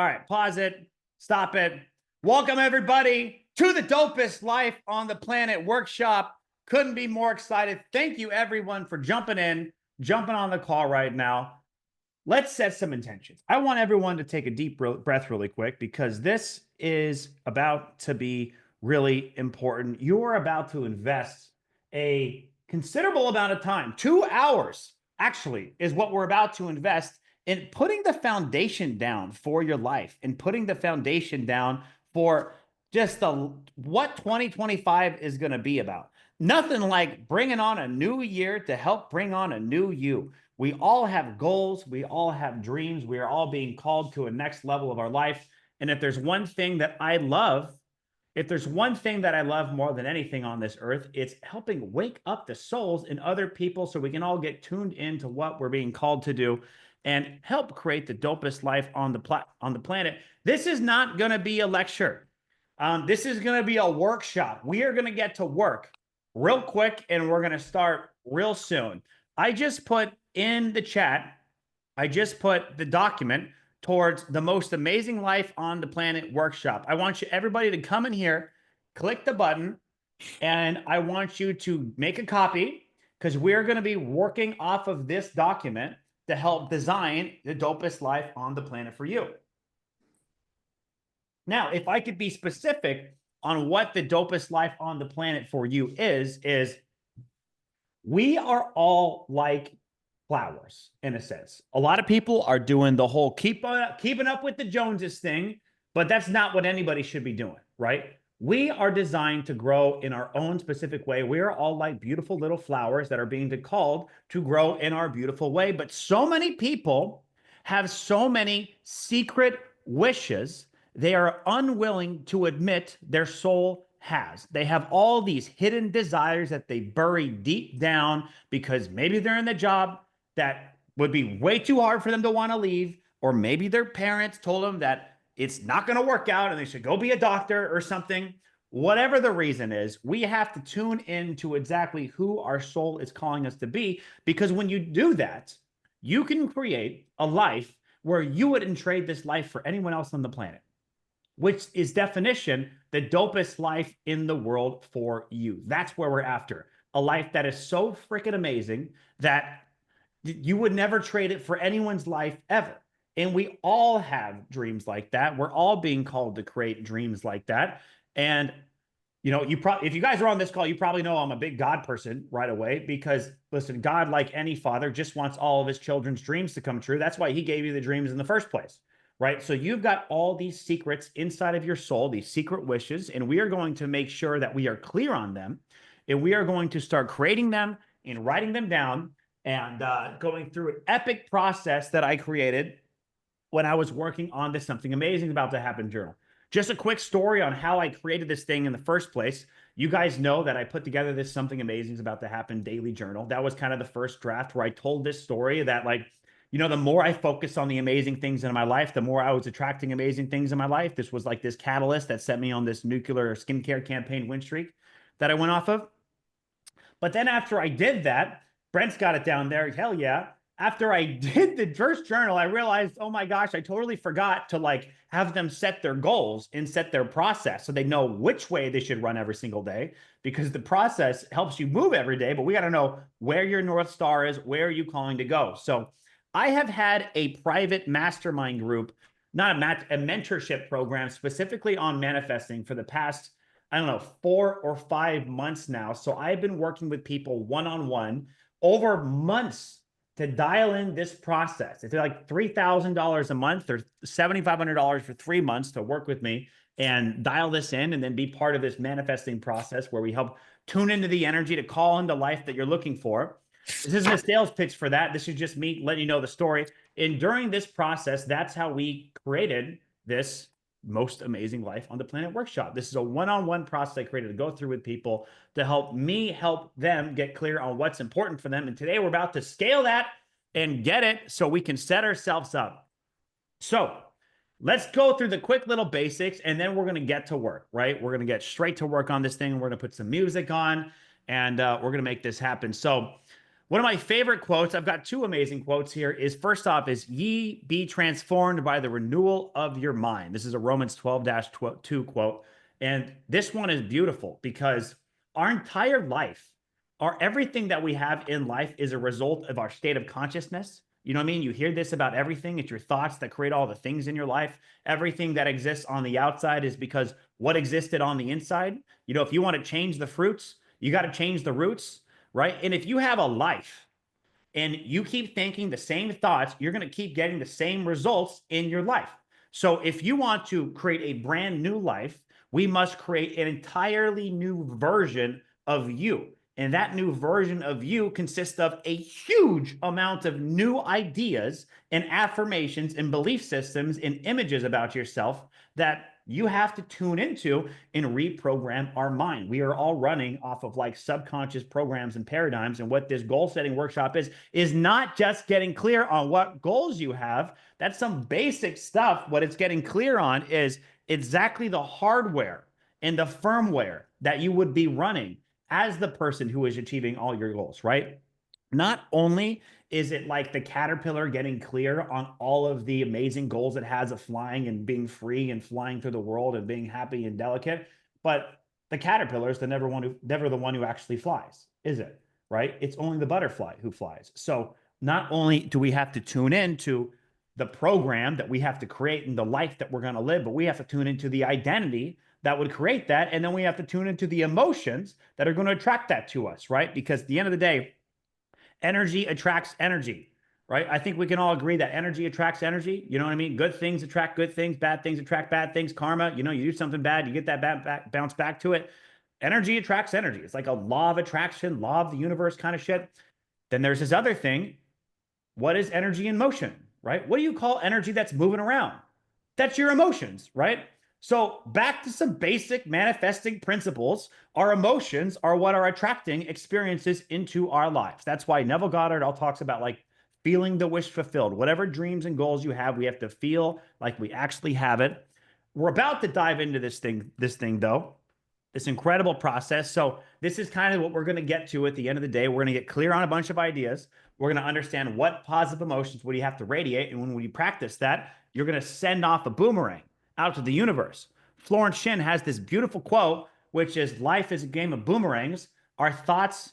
All right, pause it, stop it. Welcome everybody to the Dopest Life on the Planet workshop. Couldn't be more excited. Thank you everyone for jumping on the call right now. Let's set some intentions. I want everyone to take a deep breath really quick because this is about to be really important. You're about to invest a considerable amount of time. 2 hours actually is what we're about to invest in putting the foundation down for your life and putting the foundation down for just what 2025 is going to be about. Nothing like bringing on a new year to help bring on a new you. We all have goals. We all have dreams. We are all being called to a next level of our life. And if there's one thing that I love, more than anything on this earth, it's helping wake up the souls in other people so we can all get tuned into what we're being called to do and help create the dopest life on the planet. This is not going to be a lecture. This is going to be a workshop. We are going to get to work real quick, and we're going to start real soon. I just put in the chat, I just put the document towards the most amazing life on the planet workshop. I want everybody to come in here, click the button, and I want you to make a copy because we're going to be working off of this document to help design the dopest life on the planet for you. Now, if I could be specific on what the dopest life on the planet for you is we are all like flowers in a sense. A lot of people are doing the whole keeping up with the Joneses thing, but that's not what anybody should be doing, right? We are designed to grow in our own specific way. We are all like beautiful little flowers that are being called to grow in our beautiful way. But so many people have so many secret wishes they are unwilling to admit their soul has. They have all these hidden desires that they bury deep down because maybe they're in the job that would be way too hard for them to want to leave, or maybe their parents told them that it's not going to work out and they should go be a doctor or something. Whatever the reason is, we have to tune into exactly who our soul is calling us to be, because when you do that, you can create a life where you wouldn't trade this life for anyone else on the planet, which is definition the dopest life in the world for you. That's where we're after. A life that is so freaking amazing that you would never trade it for anyone's life ever. And we all have dreams like that. We're all being called to create dreams like that. And you know, if you guys are on this call, you probably know I'm a big God person right away, because listen, God, like any father, just wants all of his children's dreams to come true. That's why he gave you the dreams in the first place, right? So you've got all these secrets inside of your soul, these secret wishes, and we are going to make sure that we are clear on them. And we are going to start creating them and writing them down and going through an epic process that I created when I was working on this Something Amazing About to Happen journal. Just a quick story on how I created this thing in the first place. You guys know that I put together this Something Amazing is About to Happen daily journal. That was kind of the first draft where I told this story that, like, you know, the more I focused on the amazing things in my life, the more I was attracting amazing things in my life. This was like this catalyst that set me on this nuclear skincare campaign win streak that I went off of. But then after I did that, Brent's got it down there. Hell yeah. After I did the first journal, I realized, oh my gosh, I totally forgot to like have them set their goals and set their process so they know which way they should run every single day, because the process helps you move every day, but we got to know where your North Star is, where are you calling to go? So I have had a private mastermind group, not a mentorship program specifically on manifesting for the past, I don't know, 4 or 5 months now. So I've been working with people one-on-one over months to dial in this process. It's like $3,000 a month or $7,500 for 3 months to work with me and dial this in and then be part of this manifesting process where we help tune into the energy to call into life that you're looking for. This isn't a sales pitch for that. This is just me letting you know the story. And during this process, that's how we created this most amazing life on the planet workshop. This is a one-on-one process I created to go through with people to help me help them get clear on what's important for them. And today we're about to scale that and get it so we can set ourselves up. So let's go through the quick little basics and then we're going to get to work, right? We're going to get straight to work on this thing. We're going to put some music on and we're going to make this happen. So One of my favorite quotes, I've got two amazing quotes here, is first off is ye be transformed by the renewal of your mind. This is a Romans 12-2 quote. And this one is beautiful because our entire life, everything that we have in life is a result of our state of consciousness. You know what I mean? You hear this about everything. It's your thoughts that create all the things in your life. Everything that exists on the outside is because what existed on the inside. You know, if you want to change the fruits, you got to change the roots, right? And if you have a life and you keep thinking the same thoughts, you're going to keep getting the same results in your life. So if you want to create a brand new life, we must create an entirely new version of you. And that new version of you consists of a huge amount of new ideas and affirmations and belief systems and images about yourself that you have to tune into and reprogram our mind. We are all running off of like subconscious programs and paradigms. And what this goal setting workshop is not just getting clear on what goals you have. That's some basic stuff. What it's getting clear on is exactly the hardware and the firmware that you would be running as the person who is achieving all your goals, right? Not only is it like the caterpillar getting clear on all of the amazing goals it has of flying and being free and flying through the world and being happy and delicate, but the caterpillar is never the one who actually flies, is it? Right? It's only the butterfly who flies. So not only do we have to tune in to the program that we have to create and the life that we're going to live, but we have to tune into the identity that would create that. And then we have to tune into the emotions that are going to attract that to us, right? Because at the end of the day, energy attracts energy, right? I think we can all agree that energy attracts energy. You know what I mean? Good things attract good things. Bad things attract bad things. Karma, you know, you do something bad, you get that bad bounce back to it. Energy attracts energy. It's like a law of attraction, law of the universe kind of shit. Then there's this other thing. What is energy in motion, right? What do you call energy that's moving around? That's your emotions, right? So back to some basic manifesting principles. Our emotions are what are attracting experiences into our lives. That's why Neville Goddard all talks about like feeling the wish fulfilled. Whatever dreams and goals you have, we have to feel like we actually have it. We're about to dive into this thing though, this incredible process. So this is kind of what we're going to get to at the end of the day. We're going to get clear on a bunch of ideas. We're going to understand what positive emotions would you have to radiate. And when you practice that, you're going to send off a boomerang out to the universe. Florence Shin has this beautiful quote, which is life is a game of boomerangs. Our thoughts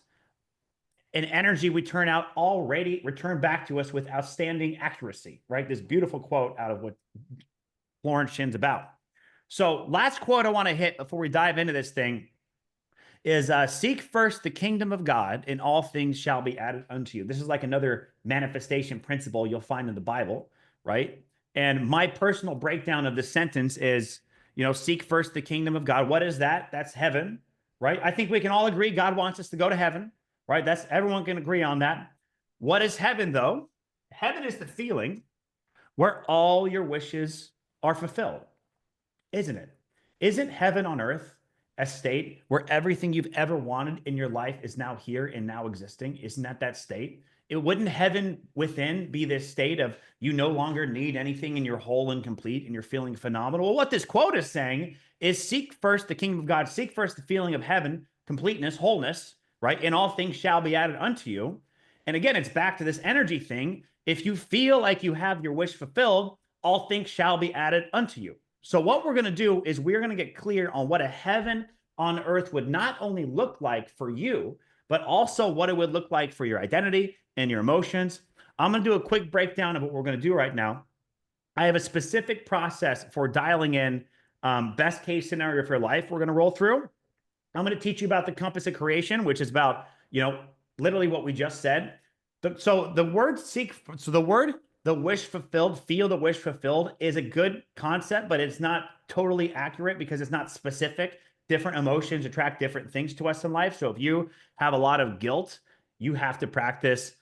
and energy we turn out already return back to us with outstanding accuracy, right? This beautiful quote out of what Florence Shin's about. So last quote I want to hit before we dive into this thing is seek first the kingdom of God and all things shall be added unto you. This is like another manifestation principle you'll find in the Bible, right? And my personal breakdown of this sentence is, you know, seek first the kingdom of God. What is that? That's heaven, right? I think we can all agree God wants us to go to heaven, right? That's everyone can agree on that. What is heaven though? Heaven is the feeling where all your wishes are fulfilled, isn't it? Isn't heaven on earth a state where everything you've ever wanted in your life is now here and now existing? Isn't that state? It wouldn't heaven within be this state of you no longer need anything and you're whole and complete and you're feeling phenomenal? Well, what this quote is saying is seek first the kingdom of God, seek first the feeling of heaven, completeness, wholeness, right? And all things shall be added unto you. And again, it's back to this energy thing. If you feel like you have your wish fulfilled, all things shall be added unto you. So what we're going to do is we're going to get clear on what a heaven on earth would not only look like for you, but also what it would look like for your identity and your emotions. I'm going to do a quick breakdown of what we're going to do right now. I have a specific process for dialing in best case scenario for your life we're going to roll through. I'm going to teach you about the compass of creation, which is about, you know, literally what we just said. So the word seek, so the word, the wish fulfilled, feel the wish fulfilled is a good concept, but it's not totally accurate because it's not specific. Different emotions attract different things to us in life. So if you have a lot of guilt, you have to practice,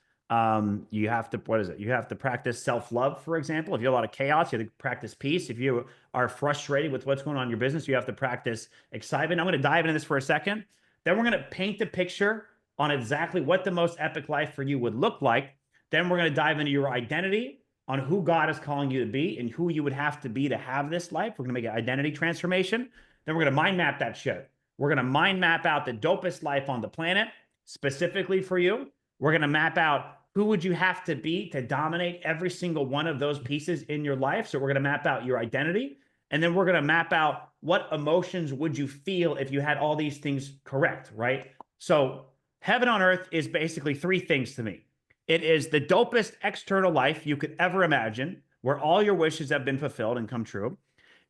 you have to practice self-love, for example. If you have a lot of chaos, you have to practice peace. If you are frustrated with what's going on in your business, you have to practice excitement. I'm going to dive into this for a second. Then we're going to paint the picture on exactly what the most epic life for you would look like. Then we're going to dive into your identity, on who God is calling you to be and who you would have to be to have this life. We're going to make an identity transformation. Then we're going to mind map that shit. We're going to mind map out the dopest life on the planet, specifically for you. We're going to map out who would you have to be to dominate every single one of those pieces in your life. So we're going to map out your identity. And then we're going to map out what emotions would you feel if you had all these things correct, right? So heaven on earth is basically three things to me. It is the dopest external life you could ever imagine, where all your wishes have been fulfilled and come true.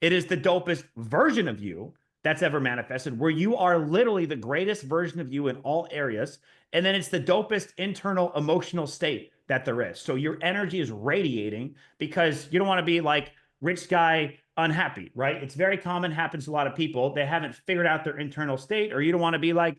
It is the dopest version of you that's ever manifested, where you are literally the greatest version of you in all areas. And then it's the dopest internal emotional state that there is. So your energy is radiating because you don't want to be like rich guy unhappy, right? It's very common, happens to a lot of people. They haven't figured out their internal state, or you don't want to be like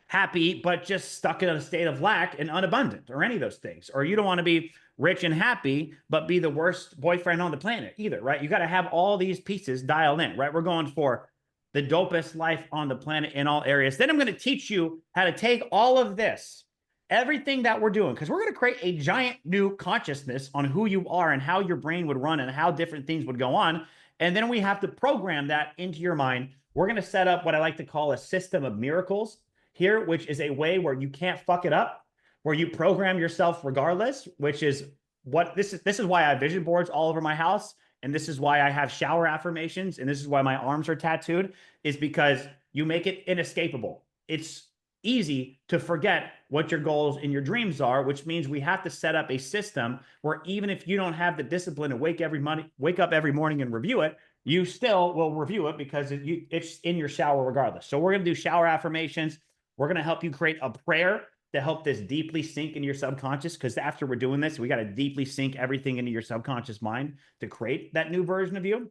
happy, but just stuck in a state of lack and unabundant, or any of those things. Or you don't want to be rich and happy, but be the worst boyfriend on the planet either, right? You got to have all these pieces dialed in, right? We're going for the dopest life on the planet in all areas. Then I'm going to teach you how to take all of this, everything that we're doing, because we're going to create a giant new consciousness on who you are and how your brain would run and how different things would go on. And then we have to program that into your mind. We're going to set up what I like to call a system of miracles here, which is a way where you can't fuck it up, where you program yourself regardless, which is what this is why I have vision boards all over my house. And this is why I have shower affirmations. And this is why my arms are tattooed, is because you make it inescapable. It's easy to forget what your goals and your dreams are, which means we have to set up a system where even if you don't have the discipline to wake up every morning and review it, you still will review it because it's in your shower regardless. So we're going to do shower affirmations. We're going to help you create a prayer to help this deeply sink into your subconscious, because after we're doing this, we got to deeply sink everything into your subconscious mind to create that new version of you.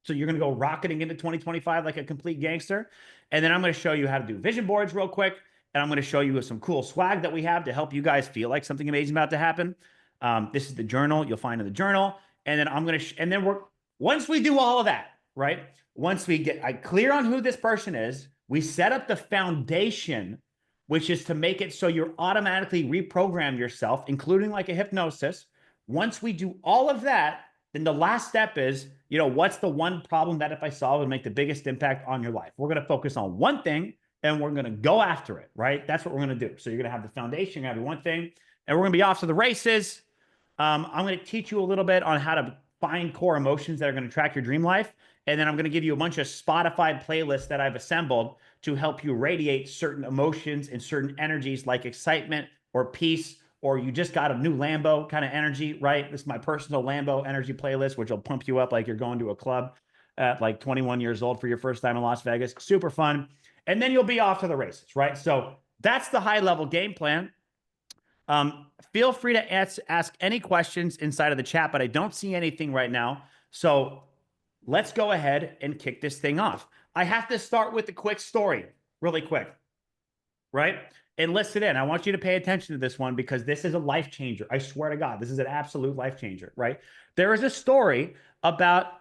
So you're going to go rocketing into 2025 like a complete gangster. And then I'm going to show you how to do vision boards real quick. And I'm going to show you some cool swag that we have to help you guys feel like something amazing about to happen. This is the journal you'll find in the journal. And then I'm going to, and then once we do all of that, right? Once we get clear on who this person is, we set up the foundation, which is to make it so you're automatically reprogram yourself, including like a hypnosis. Once we do all of that, then the last step is, what's the one problem that if I solve would make the biggest impact on your life? We're going to focus on one thing and we're going to go after it, right? That's what we're going to do. So you're going to have the foundation, you're going to have one thing, and we're going to be off to the races. I'm going to teach you a little bit on how to find core emotions that are going to track your dream life. And then I'm going to give you a bunch of Spotify playlists that I've assembled to help you radiate certain emotions and certain energies like excitement or peace, or you just got a new Lambo kind of energy, right? This is my personal Lambo energy playlist, which will pump you up like you're going to a club at like 21 years old for your first time in Las Vegas. Super fun. And then you'll be off to the races, right? So that's the high level game plan. Feel free to ask any questions inside of the chat, but I don't see anything right now. So let's go ahead and kick this thing off. I have to start with a quick story really quick, right? And listen in. I want you to pay attention to this one because this is a life changer. I swear to God, this is an absolute life changer, right? There is a story about,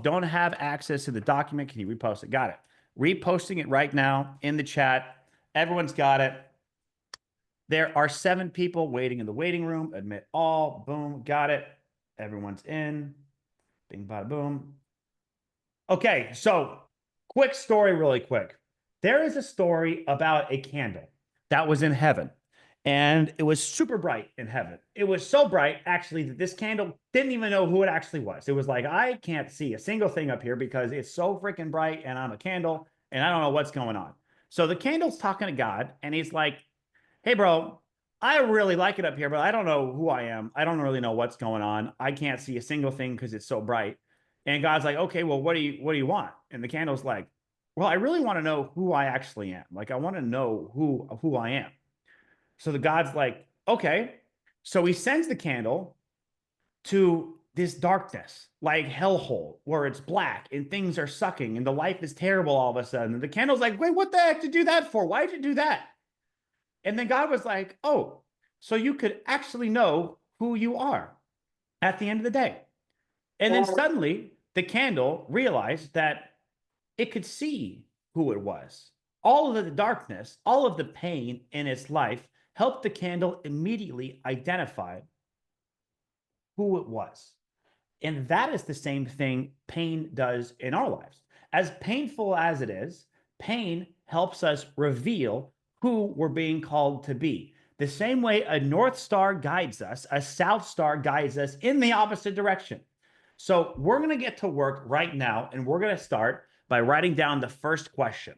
don't have access to the document. Can you repost it? Got it. Reposting it right now in the chat. Everyone's got it. There are 7 people waiting in the waiting room. Admit all. Boom. Got it. Everyone's in. Bing, bada, boom. Okay. So quick story, really quick. There is a story about a candle that was in heaven, and it was super bright in heaven. It was so bright, actually, that this candle didn't even know who it actually was. It was like, I can't see a single thing up here because it's so freaking bright, and I'm a candle, and I don't know what's going on. So the candle's talking to God, and he's like, hey, bro, I really like it up here, but I don't know who I am. I don't really know what's going on. I can't see a single thing because it's so bright. And God's like, okay, well, what do you want? And the candle's like, well, I really want to know who I actually am. Like, I want to know who I am. So the God's like, okay. So he sends the candle to this darkness, like hellhole, where it's black and things are sucking and the life is terrible all of a sudden. And the candle's like, wait, what the heck did you do that for? Why did you do that? And then God was like, oh, so you could actually know who you are at the end of the day. And then suddenly the candle realized that it could see who it was. All of the darkness, all of the pain in its life helped the candle immediately identify who it was. And that is the same thing pain does in our lives. As painful as it is, pain helps us reveal who we're being called to be. the same way a North Star guides us, a South Star guides us in the opposite direction. So we're going to get to work right now, and we're going to start by writing down the first question,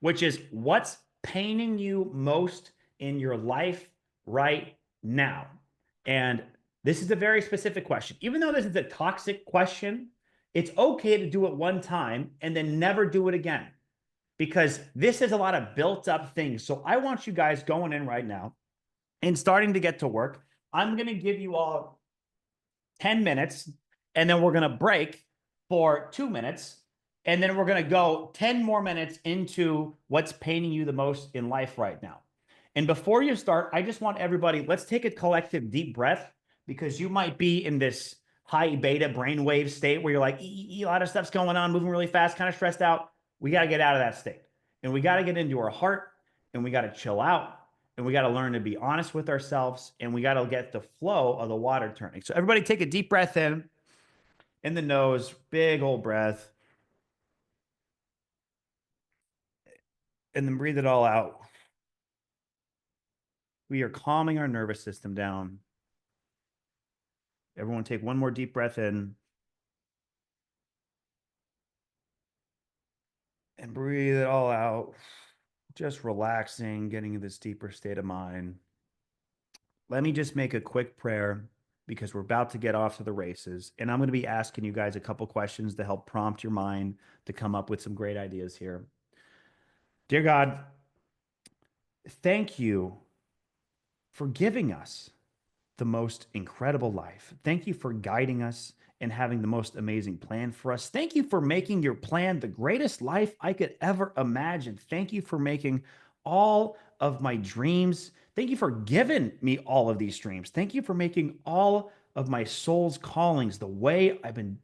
which is what's paining you most in your life right now? And this is a very specific question. Even though this is a toxic question, it's okay to do it one time and then never do it again, because this is a lot of built up things. So I want you guys going in right now and starting to get to work. I'm going to give you all 10 minutes, and then we're going to break for 2 minutes. And then we're going to go 10 more minutes into what's paining you the most in life right now. And before you start, I just want everybody, let's take a collective deep breath, because you might be in this high beta brainwave state where you're like, a lot of stuff's going on, moving really fast, kind of stressed out. We got to get out of that state. And we got to get into our heart, and we got to chill out, and we got to learn to be honest with ourselves, and we got to get the flow of the water turning. So everybody take a deep breath in the nose, big old breath. And then breathe it all out. We are calming our nervous system down. Everyone take one more deep breath in. And breathe it all out. Just relaxing, getting in this deeper state of mind. Let me just make a quick prayer, because we're about to get off to the races. And I'm going to be asking you guys a couple questions to help prompt your mind to come up with some great ideas here. Dear God, thank you for giving us the most incredible life. Thank you for guiding us and having the most amazing plan for us. Thank you for making your plan the greatest life I could ever imagine. Thank you for making all of my dreams. Thank you for giving me all of these dreams. Thank you for making all of my soul's callings the way I've been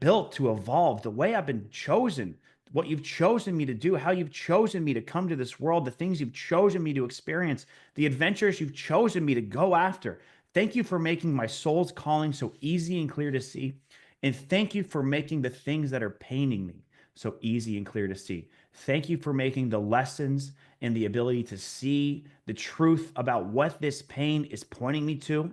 built to evolve, the way I've been chosen, what you've chosen me to do, how you've chosen me to come to this world, the things you've chosen me to experience, the adventures you've chosen me to go after. Thank you for making my soul's calling so easy and clear to see. And thank you for making the things that are paining me so easy and clear to see. Thank you for making the lessons and the ability to see the truth about what this pain is pointing me to.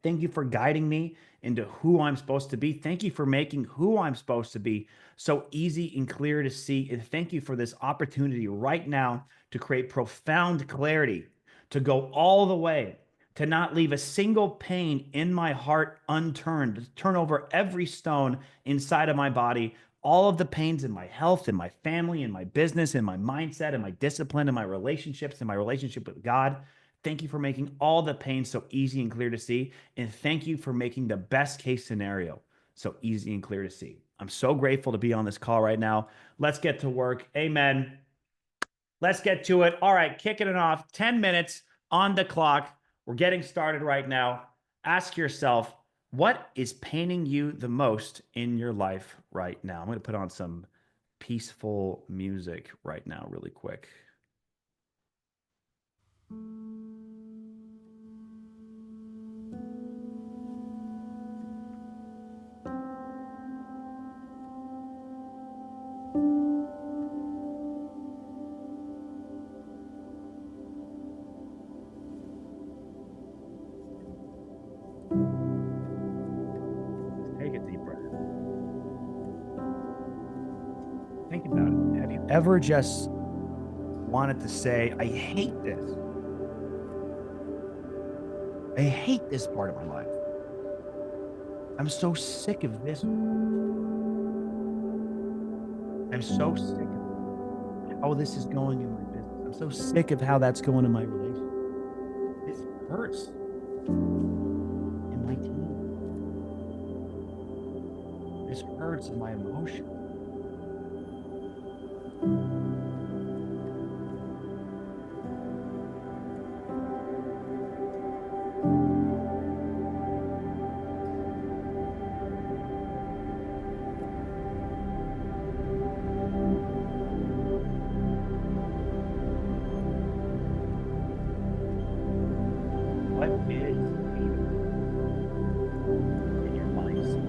Thank you for guiding me into who I'm supposed to be. Thank you for making who I'm supposed to be so easy and clear to see. And thank you for this opportunity right now to create profound clarity, to go all the way, to not leave a single pain in my heart unturned, to turn over every stone inside of my body, all of the pains in my health, in my family, in my business, in my mindset, in my discipline, in my relationships, in my relationship with God. Thank you for making all the pain so easy and clear to see. And thank you for making the best case scenario so easy and clear to see. I'm so grateful to be on this call right now. Let's get to work. Amen. Let's get to it. All right, kicking it off. 10 minutes on the clock. We're getting started right now. Ask yourself, what is paining you the most in your life right now? I'm going to put on some peaceful music right now really quick. Take a deep breath. Think about it. Have you ever just wanted to say, I hate this. I hate this part of my life. I'm so sick of this. I'm so sick of how this is going in my business. I'm so sick of how that's going in my relationship. This hurts in my team. This hurts in my emotion. What is in your mindset?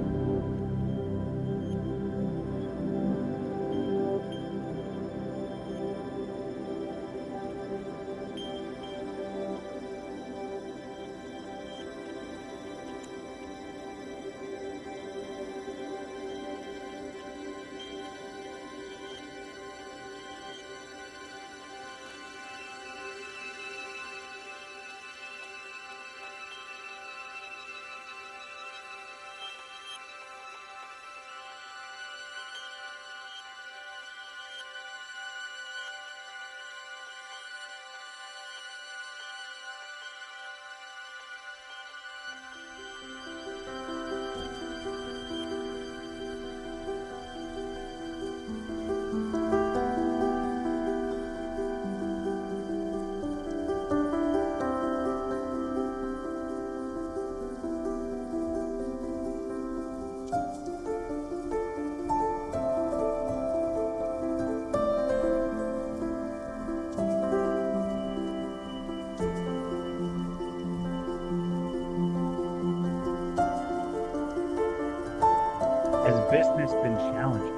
business been challenging?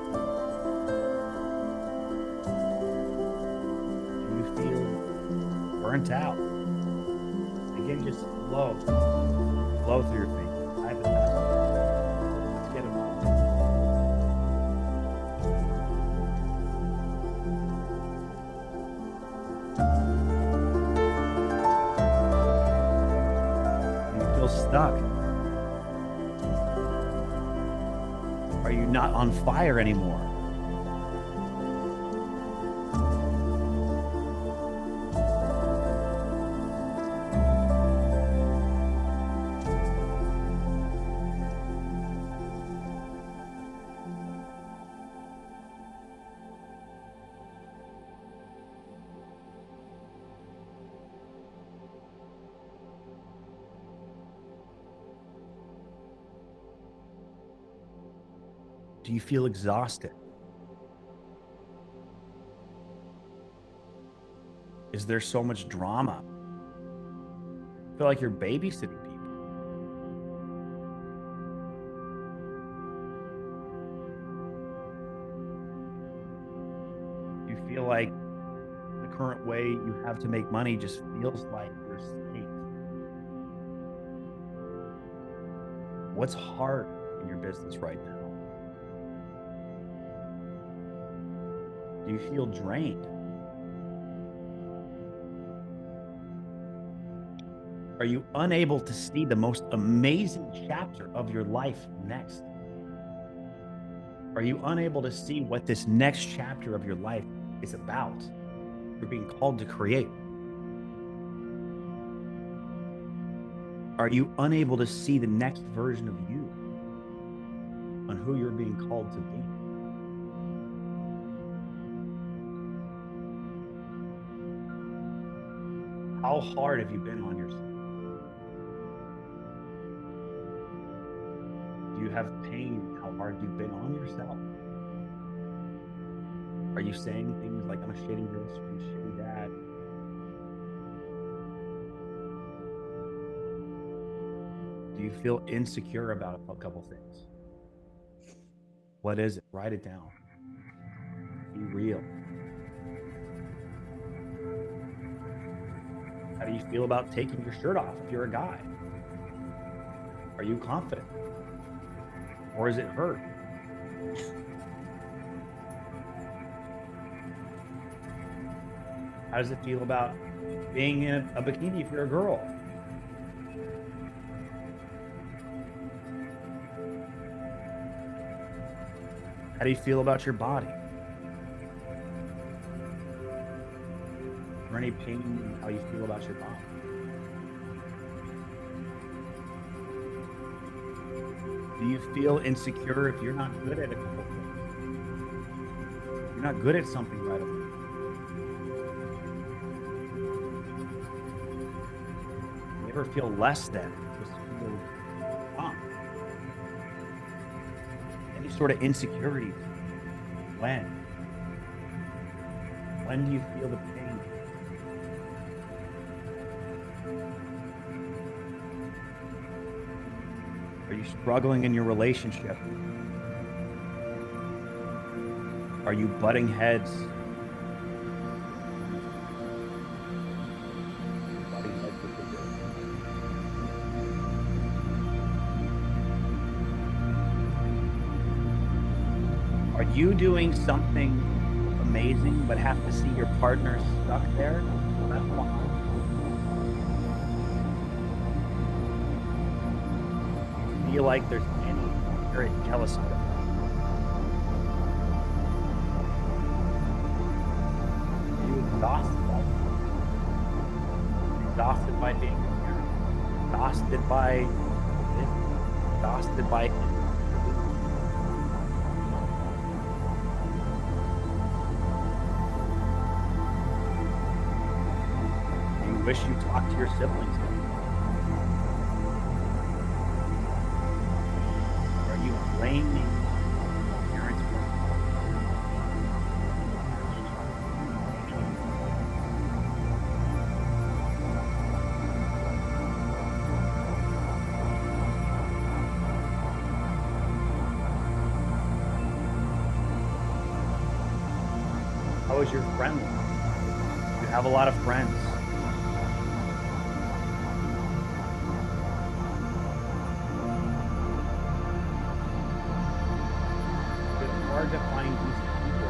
Do you feel burnt out? Again, just flow through your fingers. I have the best. Let's get them all. Do you feel stuck? Are you not on fire anymore? Do you feel exhausted? Is there so much drama? I feel like you're babysitting people. Do you feel like the current way you have to make money just feels like you're safe? What's hard in your business right now? Do you feel drained? Are you unable to see the most amazing chapter of your life next? Are you unable to see what this next chapter of your life is about? You're being called to create. Are you unable to see the next version of you on who you're being called to be? How hard have you been on yourself? Do you have pain in how hard you've been on yourself? Are you saying things like, I'm a shitty this, I'm a shitty dad? Do you feel insecure about a couple things? What is it? Write it down. Be real. How do you feel about taking your shirt off if you're a guy? Are you confident? Or is it hurt? How does it feel about being in a bikini if you're a girl? How do you feel about your body? Is there any pain in how you feel about your body? Do you feel insecure if you're not good at a couple things? You're not good at something right away. You ever feel less than? Just feel wrong? Any sort of insecurity? When? When do you feel the pain? Are you struggling in your relationship? Are you butting heads? Are you doing something amazing but have to see your partner stuck there? That's why. Feel like there's any spirit jealousy. Are you exhausted by it? Exhausted by being a parent? Exhausted by this? Exhausted by it? You wish you talked to your siblings. Blaming parents. How is your friend life? You have a lot of friends. It's hard to find these people.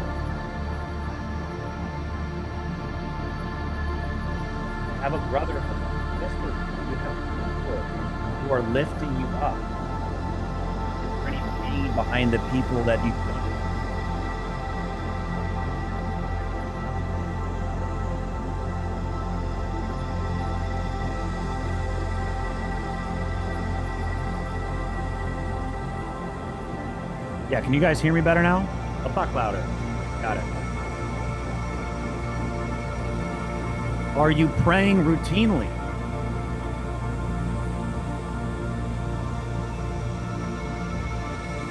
You have a brother, a sister. You have people who are lifting you up. Is there any pain behind the people that you don't? Yeah, can you guys hear me better now? I'll talk louder. Got it. Are you praying routinely?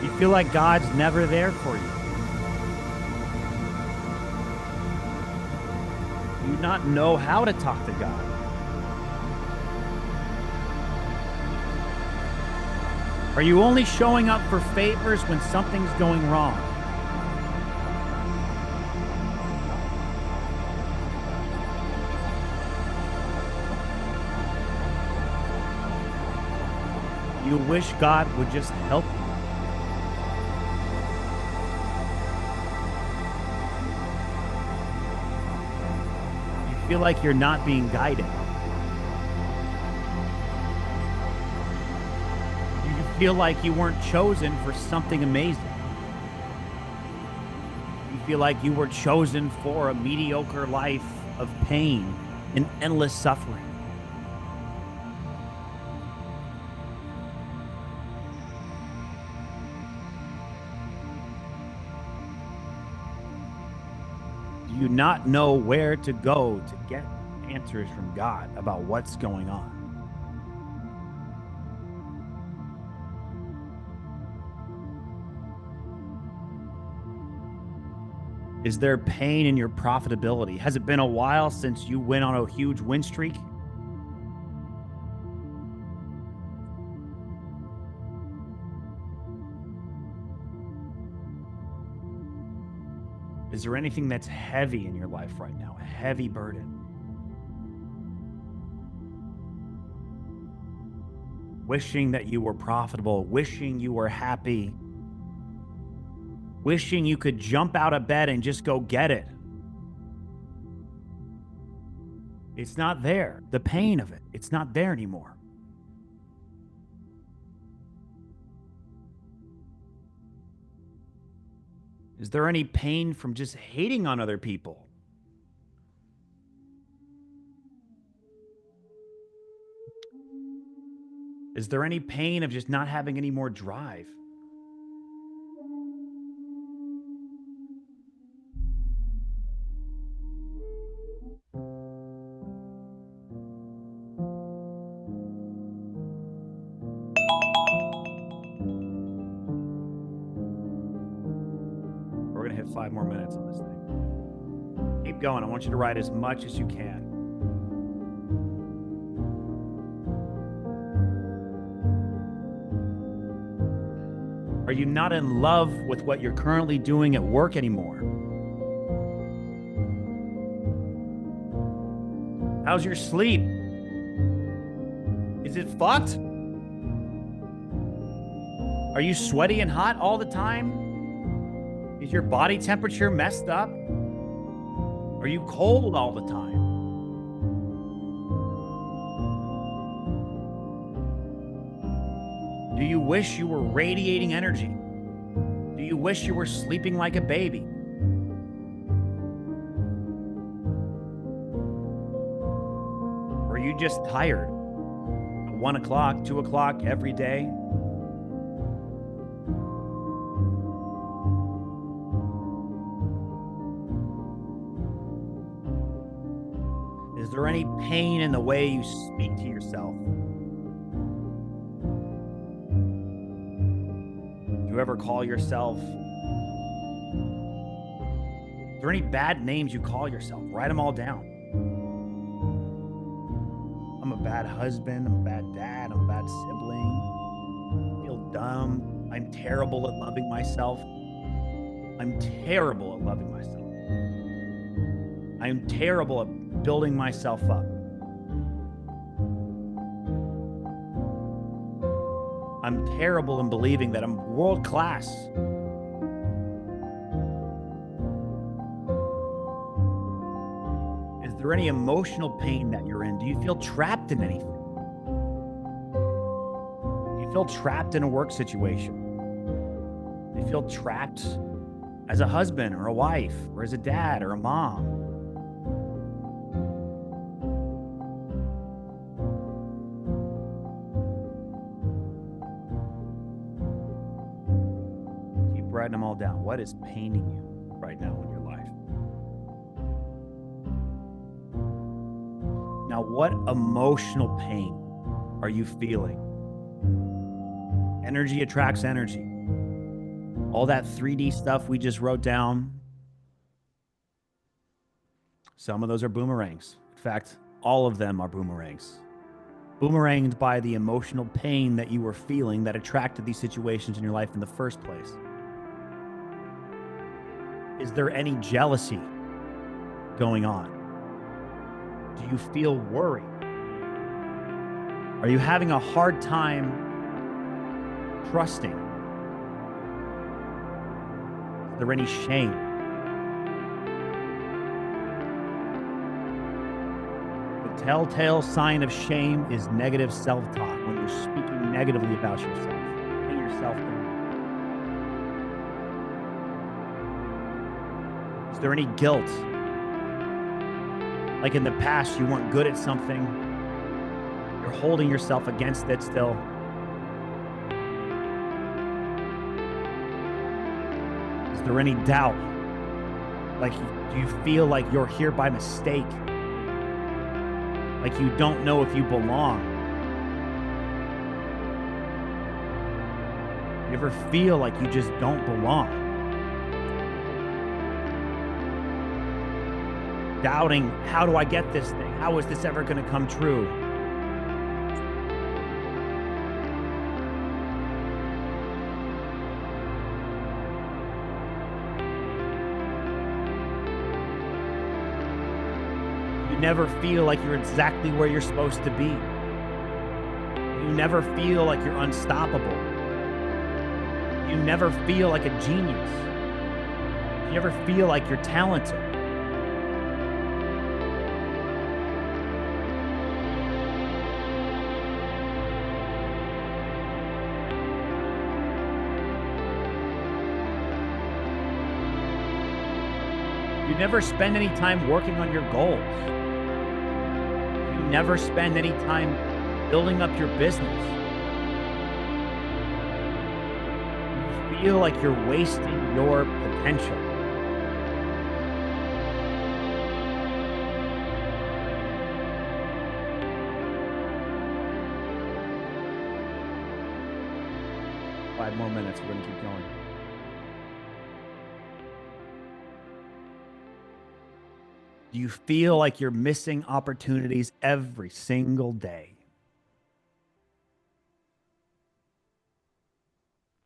You feel like God's never there for you. Do you not know how to talk to God? Are you only showing up for favors when something's going wrong? You wish God would just help you. You feel like you're not being guided. Feel like you weren't chosen for something amazing. You feel like you were chosen for a mediocre life of pain and endless suffering. Do you not know where to go to get answers from God about what's going on? Is there pain in your profitability? Has it been a while since you went on a huge win streak? Is there anything that's heavy in your life right now? A heavy burden? Wishing that you were profitable, wishing you were happy, wishing you could jump out of bed and just go get it. It's not there. The pain of it, it's not there anymore. Is there any pain from just hating on other people? Is there any pain of just not having any more drive? We're going to hit 5 more minutes on this thing. Keep going. I want you to write as much as you can. Are you not in love with what you're currently doing at work anymore? How's your sleep? Is it fucked? Are you sweaty and hot all the time? Is your body temperature messed up? Are you cold all the time? Do you wish you were radiating energy? Do you wish you were sleeping like a baby? Or are you just tired? 1 o'clock, 2 o'clock every day? Is there any pain in the way you speak to yourself? Do you ever call yourself? Is there any bad names you call yourself? Write them all down. I'm a bad husband. I'm a bad dad. I'm a bad sibling. I feel dumb. I'm terrible at loving myself. I'm terrible at loving myself. I'm terrible at building myself up. I'm terrible in believing that I'm world class. Is there any emotional pain that you're in? Do you feel trapped in anything? Do you feel trapped in a work situation? Do you feel trapped as a husband or a wife or as a dad or a mom? Keep writing them all down. What is paining you right now in your life? Now, what emotional pain are you feeling? Energy attracts energy. All that 3D stuff we just wrote down, some of those are boomerangs. In fact, all of them are boomerangs. Boomeranged by the emotional pain that you were feeling that attracted these situations in your life in the first place. Is there any jealousy going on? Do you feel worried? Are you having a hard time trusting? Is there any shame? The telltale sign of shame is negative self-talk, when you're speaking negatively about yourself, putting yourself down. Is there any guilt? Like in the past, you weren't good at something. You're holding yourself against it still. Is there any doubt? Like, do you feel like you're here by mistake? Like you don't know if you belong? You ever feel like you just don't belong? Doubting, how do I get this thing? How is this ever going to come true? You never feel like you're exactly where you're supposed to be. You never feel like you're unstoppable. You never feel like a genius. You never feel like you're talented. You never spend any time working on your goals. You never spend any time building up your business. You feel like you're wasting your potential. Five more minutes, we're going to keep going. Do you feel like you're missing opportunities every single day?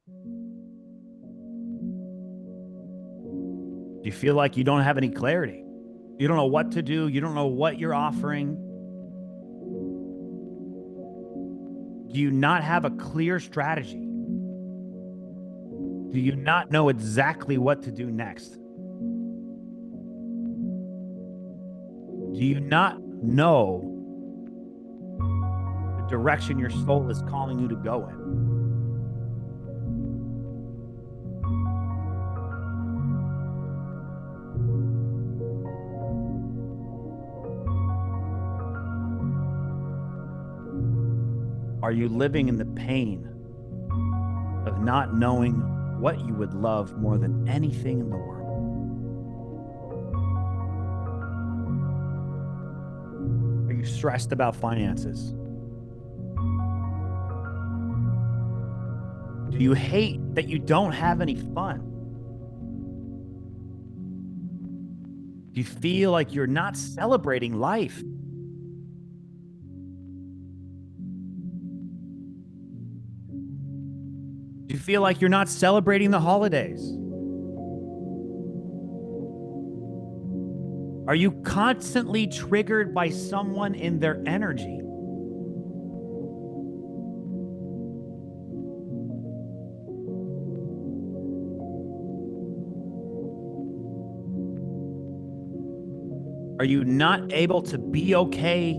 Do you feel like you don't have any clarity? You don't know what to do. You don't know what you're offering. Do you not have a clear strategy? Do you not know exactly what to do next? Do you not know the direction your soul is calling you to go in? Are you living in the pain of not knowing what you would love more than anything in the world? Are you stressed about finances? Do you hate that you don't have any fun? Do you feel like you're not celebrating life? Do you feel like you're not celebrating the holidays? Are you constantly triggered by someone in their energy? Are you not able to be okay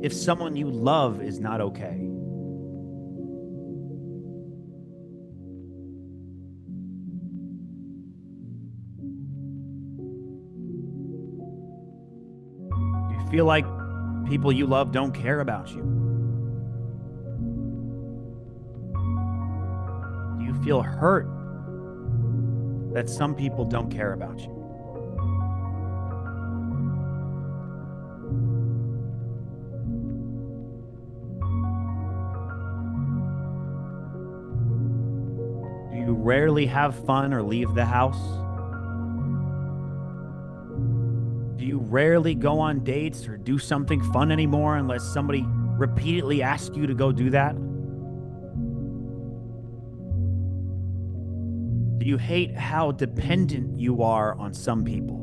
if someone you love is not okay? Do you feel like people you love don't care about you? Do you feel hurt that some people don't care about you? Do you rarely have fun or leave the house? Do you rarely go on dates or do something fun anymore unless somebody repeatedly asks you to go do that? Do you hate how dependent you are on some people?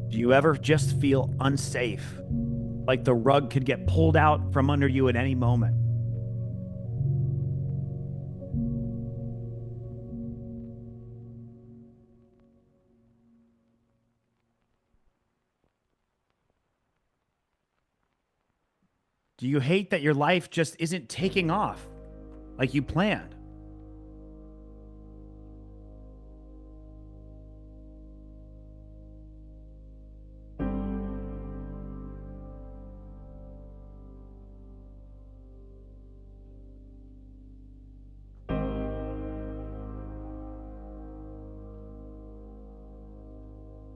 Do you ever just feel unsafe, like the rug could get pulled out from under you at any moment? Do you hate that your life just isn't taking off like you planned?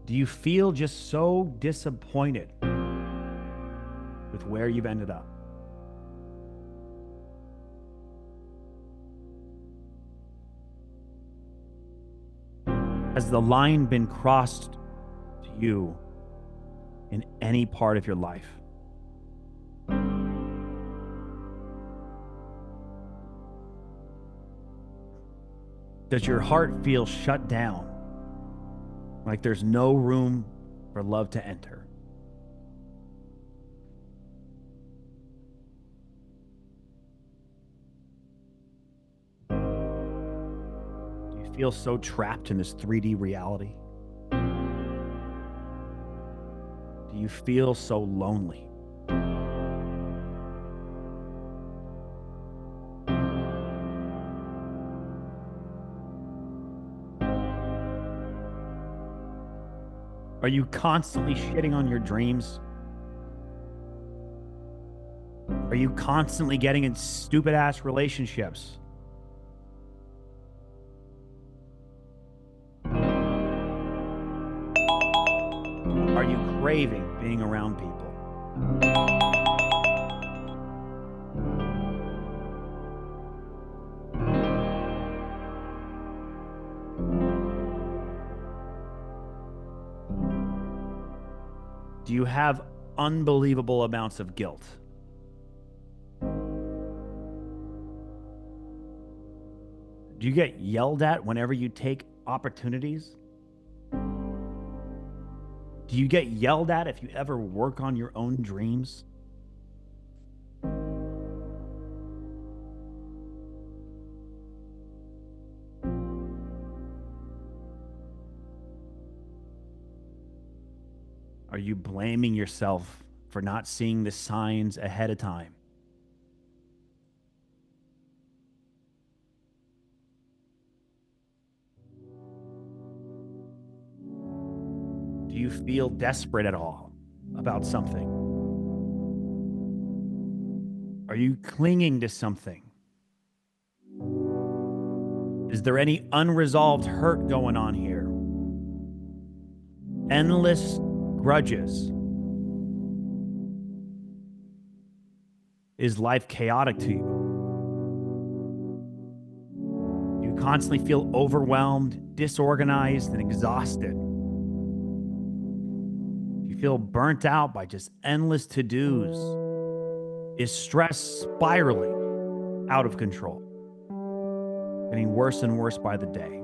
Do you feel just so disappointed with where you've ended up? Has the line been crossed to you in any part of your life? Does your heart feel shut down, like there's no room for love to enter? Do you feel so trapped in this 3D reality? Do you feel so lonely? Are you constantly shitting on your dreams? Are you constantly getting in stupid ass relationships? Are you craving being around people? Do you have unbelievable amounts of guilt? Do you get yelled at whenever you take opportunities? Do you get yelled at if you ever work on your own dreams? Are you blaming yourself for not seeing the signs ahead of time? Do you feel desperate at all about something? Are you clinging to something? Is there any unresolved hurt going on here? Endless grudges? Is life chaotic to you? You constantly feel overwhelmed, disorganized, and exhausted. You feel burnt out by just endless to-dos. Is stress spiraling out of control, getting worse and worse by the day.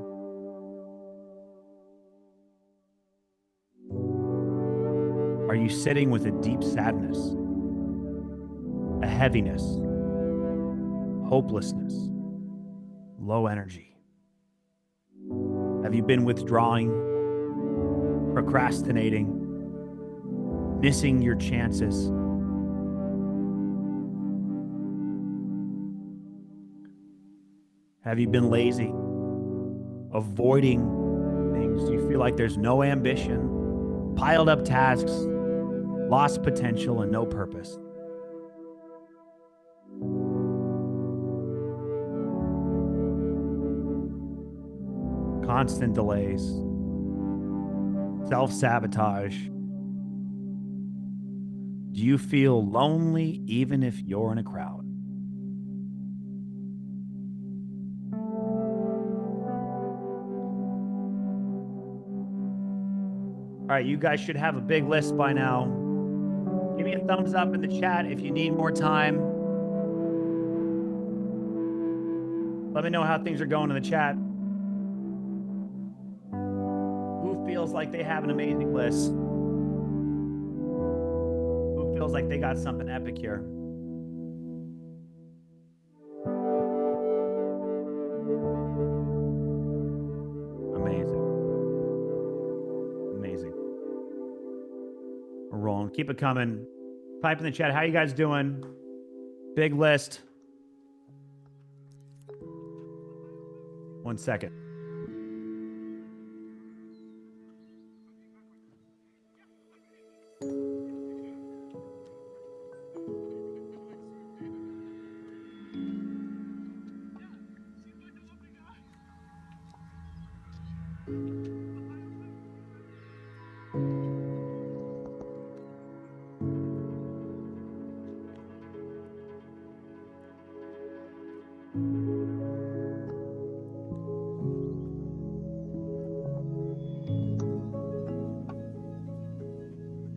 Are you sitting with a deep sadness, a heaviness, hopelessness, low energy? Have you been withdrawing, procrastinating, missing your chances? Have you been lazy, avoiding things? Do you feel like there's no ambition, piled up tasks, lost potential, and no purpose? Constant delays, self-sabotage. Do you feel lonely even if you're in a crowd? All right, you guys should have a big list by now. Give me a thumbs up in the chat if you need more time. Let me know how things are going in the chat. Who feels like they have an amazing list? Who feels like they got something epic here? Amazing. Amazing. We're rolling. Keep it coming. Type in the chat. How you guys doing? Big list. 1 second.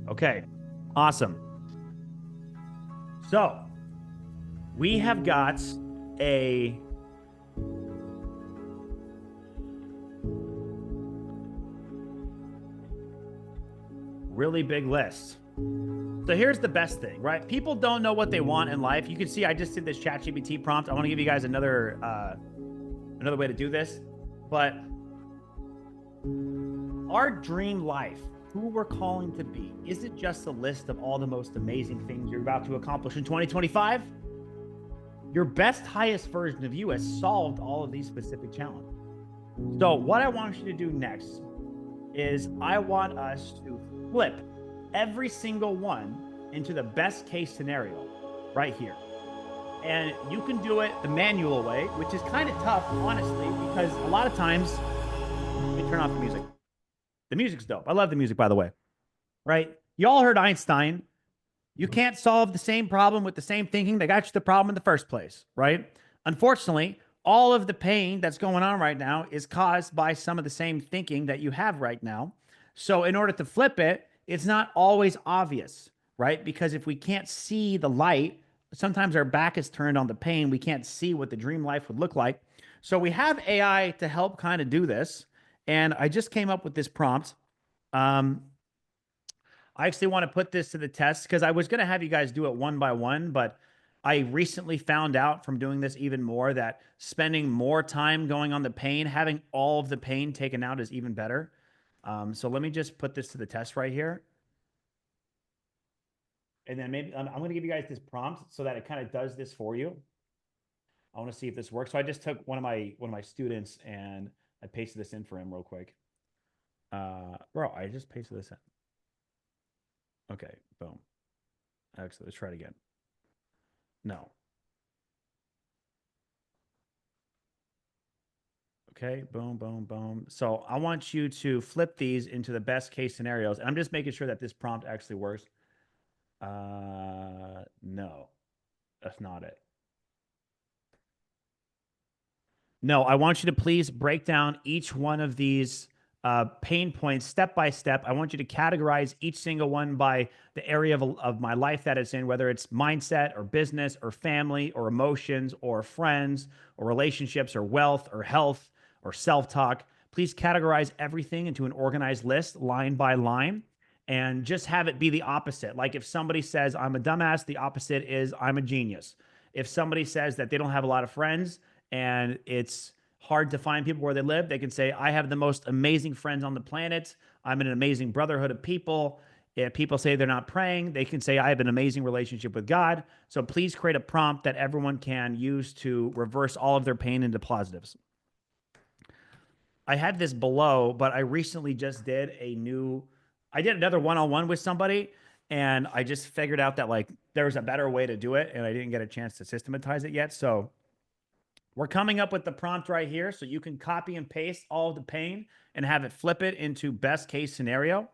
Okay, awesome. So we have got a really big list. So here's the best thing, right? People don't know what they want in life. You can see I just did this ChatGPT prompt. I want to give you guys another way to do this. But our dream life, who we're calling to be, is it just a list of all the most amazing things you're about to accomplish in 2025? Your best, highest version of you has solved all of these specific challenges. So what I want you to do next is I want us to flip every single one into the best case scenario right here. And you can do it the manual way, which is kind of tough, honestly, because a lot of times, let me turn off the music. The music's dope. I love the music, by the way, right? You all heard Einstein. You can't solve the same problem with the same thinking that got you the problem in the first place, right? Unfortunately, all of the pain that's going on right now is caused by some of the same thinking that you have right now. So in order to flip it, it's not always obvious, right? Because if we can't see the light, sometimes our back is turned on the pain. We can't see what the dream life would look like. So we have AI to help kind of do this. And I just came up with this prompt. I actually want to put this to the test because I was going to have you guys do it one by one, but I recently found out from doing this even more that spending more time going on the pain, having all of the pain taken out is even better. So let me just put this to the test right here. And then maybe I'm going to give you guys this prompt so that it kind of does this for you. I want to see if this works. So I just took one of my students and I pasted this in for him real quick. Bro, I just pasted this in. Okay, boom. Actually, let's try it again. No. Okay, boom, boom, boom. So I want you to flip these into the best case scenarios. I'm just making sure that this prompt actually works. No, that's not it. No, I want you to please break down each one of these pain points step by step. I want you to categorize each single one by the area of my life that it's in, whether it's mindset or business or family or emotions or friends or relationships or wealth or health or self-talk. Please categorize everything into an organized list, line by line, and just have it be the opposite. Like if somebody says, I'm a dumbass, the opposite is I'm a genius. If somebody says that they don't have a lot of friends and it's hard to find people where they live, they can say, I have the most amazing friends on the planet. I'm in an amazing brotherhood of people. If people say they're not praying, they can say, I have an amazing relationship with God. So please create a prompt that everyone can use to reverse all of their pain into positives. I had this below, but I recently just did I did another one-on-one with somebody, and I just figured out that like there was a better way to do it, and I didn't get a chance to systematize it yet. So we're coming up with the prompt right here, so you can copy and paste all of the pain and have it flip it into best case scenario.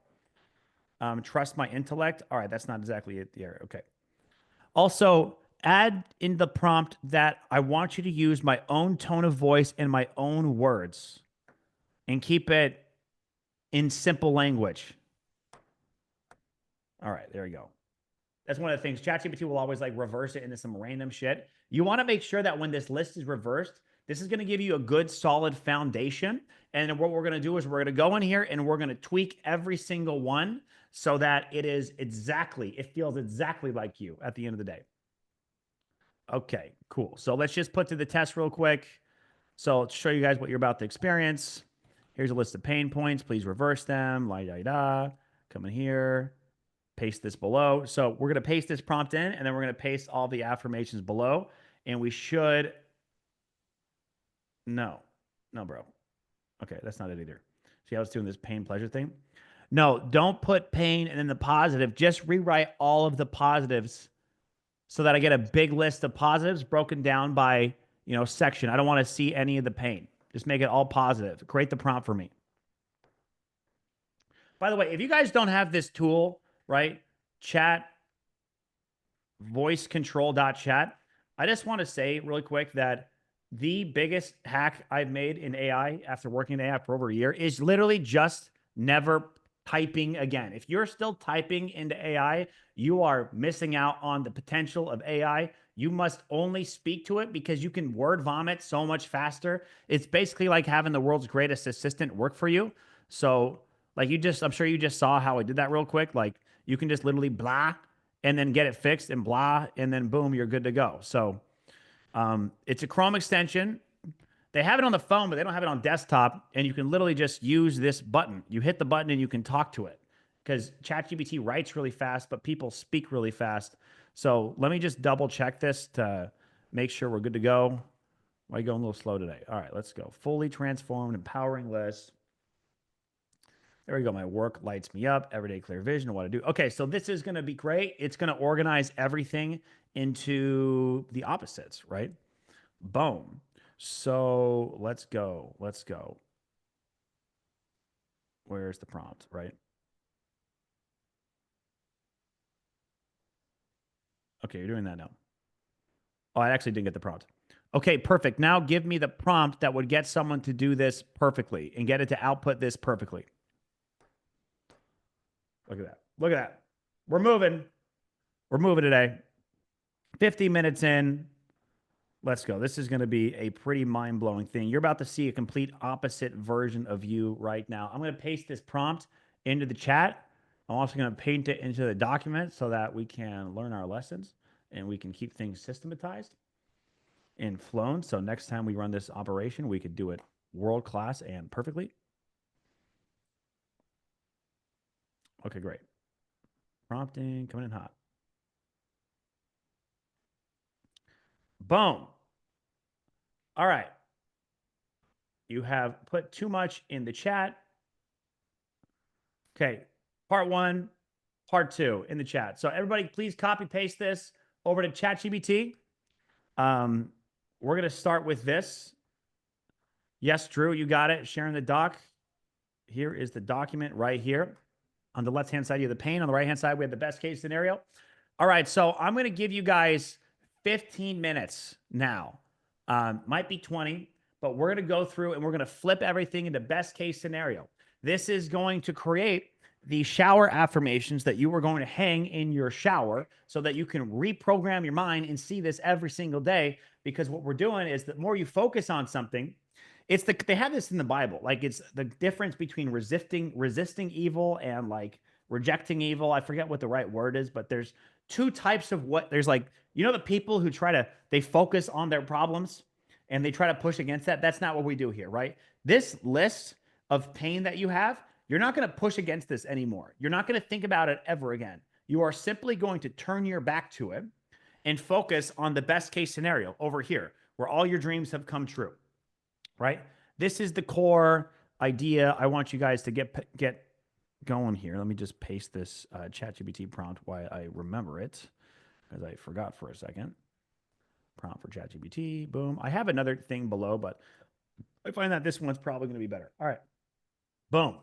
Trust my intellect. All right, that's not exactly it. The area. Okay. Also, add in the prompt that I want you to use my own tone of voice and my own words, and keep it in simple language. All right, there you go. That's one of the things. ChatGPT will always like reverse it into some random shit. You want to make sure that when this list is reversed, this is going to give you a good solid foundation. And what we're going to do is we're going to go in here and we're going to tweak every single one so that it feels exactly like you at the end of the day. Okay, cool. So let's just put to the test real quick. So let's show you guys what you're about to experience. Here's a list of pain points. Please reverse them. Come in here. Paste this below. So we're going to paste this prompt in, and then we're going to paste all the affirmations below. And we should... No, bro. Okay, that's not it either. See, I was doing this pain pleasure thing. No, don't put pain and then the positive. Just rewrite all of the positives so that I get a big list of positives broken down by, section. I don't want to see any of the pain. Just make it all positive. Create the prompt for me. By the way, if you guys don't have this tool, right? Chat, voicecontrol.chat. I just want to say really quick that the biggest hack I've made in AI after working in AI for over a year is literally just never typing again. If you're still typing into AI, you are missing out on the potential of AI. You must only speak to it because you can word vomit so much faster. It's basically like having the world's greatest assistant work for you. So like I'm sure you just saw how I did that real quick. Like you can just literally blah and then get it fixed and blah, and then boom, you're good to go. So it's a Chrome extension. They have it on the phone, but they don't have it on desktop. And you can literally just use this button. You hit the button and you can talk to it because ChatGPT writes really fast, but people speak really fast. So let me just double check this to make sure we're good to go. Why are you going a little slow today? All right, let's go. Fully transformed, empowering list. There we go. My work lights me up. Everyday clear vision of what I do. Okay, so this is going to be great. It's going to organize everything into the opposites, right? Boom. So let's go. Where's the prompt, right? Okay, you're doing that now. Oh, I actually didn't get the prompt. Okay, perfect. Now give me the prompt that would get someone to do this perfectly and get it to output this perfectly. Look at that. We're moving today. 50 minutes in. Let's go. This is going to be a pretty mind-blowing thing. You're about to see a complete opposite version of you right now. I'm going to paste this prompt into the chat. I'm also going to paint it into the document so that we can learn our lessons and we can keep things systematized and flown. So next time we run this operation, we could do it world-class and perfectly. Okay, great. Prompting, coming in hot. Boom. All right. You have put too much in the chat. Okay. Part 1, part 2 in the chat. So everybody, please copy paste this over to ChatGPT. We're going to start with this. Yes, Drew, you got it. Sharing the doc. Here is the document right here. On the left-hand side, you have the pain. On the right-hand side, we have the best case scenario. All right, so I'm going to give you guys 15 minutes now. Might be 20, but we're going to go through and we're going to flip everything into best case scenario. This is going to create the shower affirmations that you are going to hang in your shower so that you can reprogram your mind and see this every single day. Because what we're doing is the more you focus on something, they have this in the Bible. Like, it's the difference between resisting evil and like rejecting evil. I forget what the right word is, but there's two types of there's like, the people who they focus on their problems and they try to push against that. That's not what we do here, right? This list of pain that you have, you're not going to push against this anymore. You're not going to think about it ever again. You are simply going to turn your back to it and focus on the best case scenario over here, where all your dreams have come true, right? This is the core idea. I want you guys to get going here. Let me just paste this ChatGPT prompt while I remember it, because I forgot for a second. Prompt for ChatGPT, boom. I have another thing below, but I find that this one's probably going to be better. All right, boom.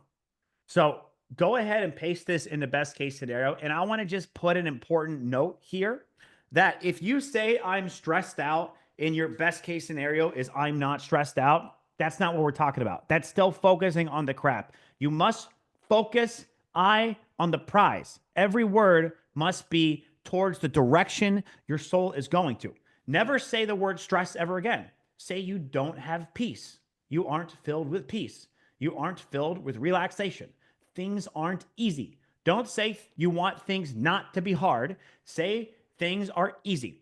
So go ahead and paste this in the best case scenario. And I want to just put an important note here that if you say I'm stressed out in your best case scenario is I'm not stressed out, that's not what we're talking about. That's still focusing on the crap. You must focus on the prize. Every word must be towards the direction your soul is going to. Never say the word stress ever again. Say you don't have peace. You aren't filled with peace. You aren't filled with relaxation. Things aren't easy. Don't say you want things not to be hard. Say things are easy.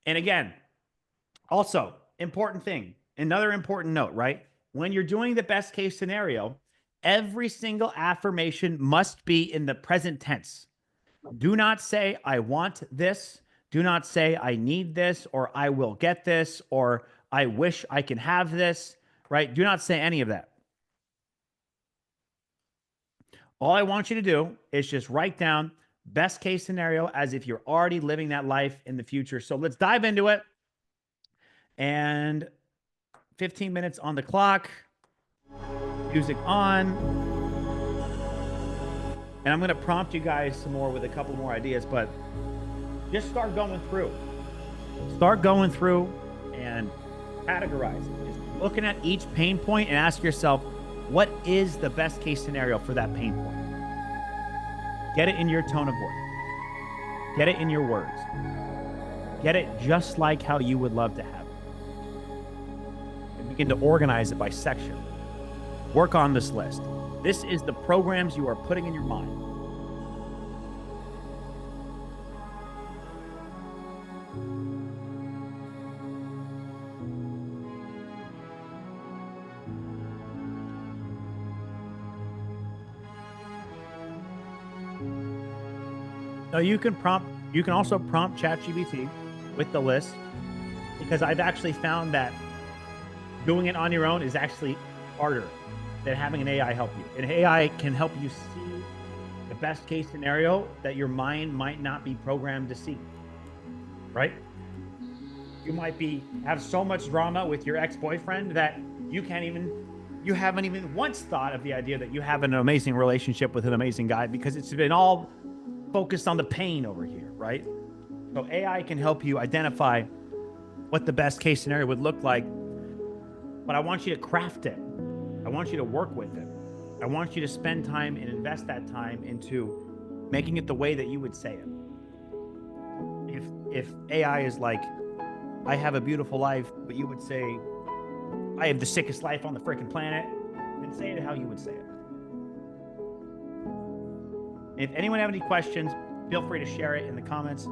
And again, also, important thing, another important note, right? When you're doing the best case scenario, every single affirmation must be in the present tense. Do not say, I want this. Do not say, I need this, or I will get this, or I wish I can have this, right? Do not say any of that. All I want you to do is just write down best case scenario as if you're already living that life in the future. So let's dive into it. And 15 minutes on the clock, music on. And I'm going to prompt you guys some more with a couple more ideas, but just start going through. Start going through and categorizing. Just looking at each pain point and ask yourself, what is the best case scenario for that pain point? Get it in your tone of voice. Get it in your words. Get it just like how you would love to have it. And begin to organize it by section. Work on this list. This is the programs you are putting in your mind. Now you can also prompt ChatGPT with the list, because I've actually found that doing it on your own is actually harder than having an AI help you. An AI can help you see the best case scenario that your mind might not be programmed to see, right? You might have so much drama with your ex-boyfriend that you haven't even once thought of the idea that you have an amazing relationship with an amazing guy, because it's been all focused on the pain over here, right? So AI can help you identify what the best case scenario would look like, but I want you to craft it. I want you to work with it. I want you to spend time and invest that time into making it the way that you would say it. If AI is like, I have a beautiful life, but you would say, I have the sickest life on the freaking planet, then say it how you would say it. If anyone have any questions, feel free to share it in the comments.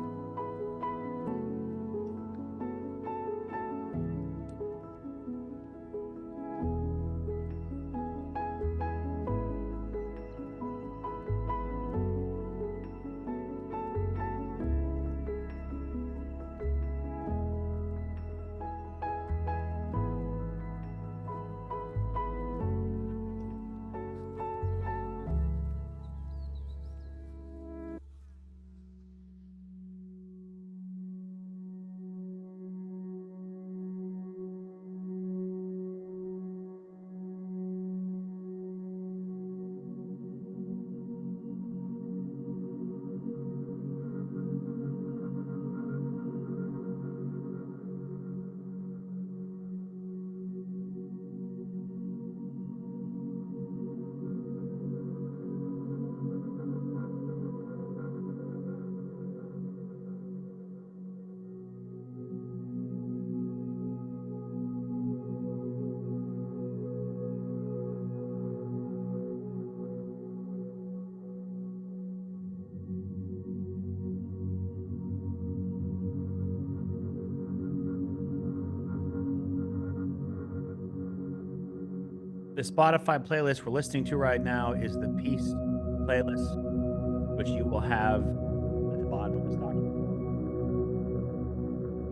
The Spotify playlist we're listening to right now is the Peace playlist, which you will have at the bottom of this document.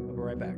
We'll be right back.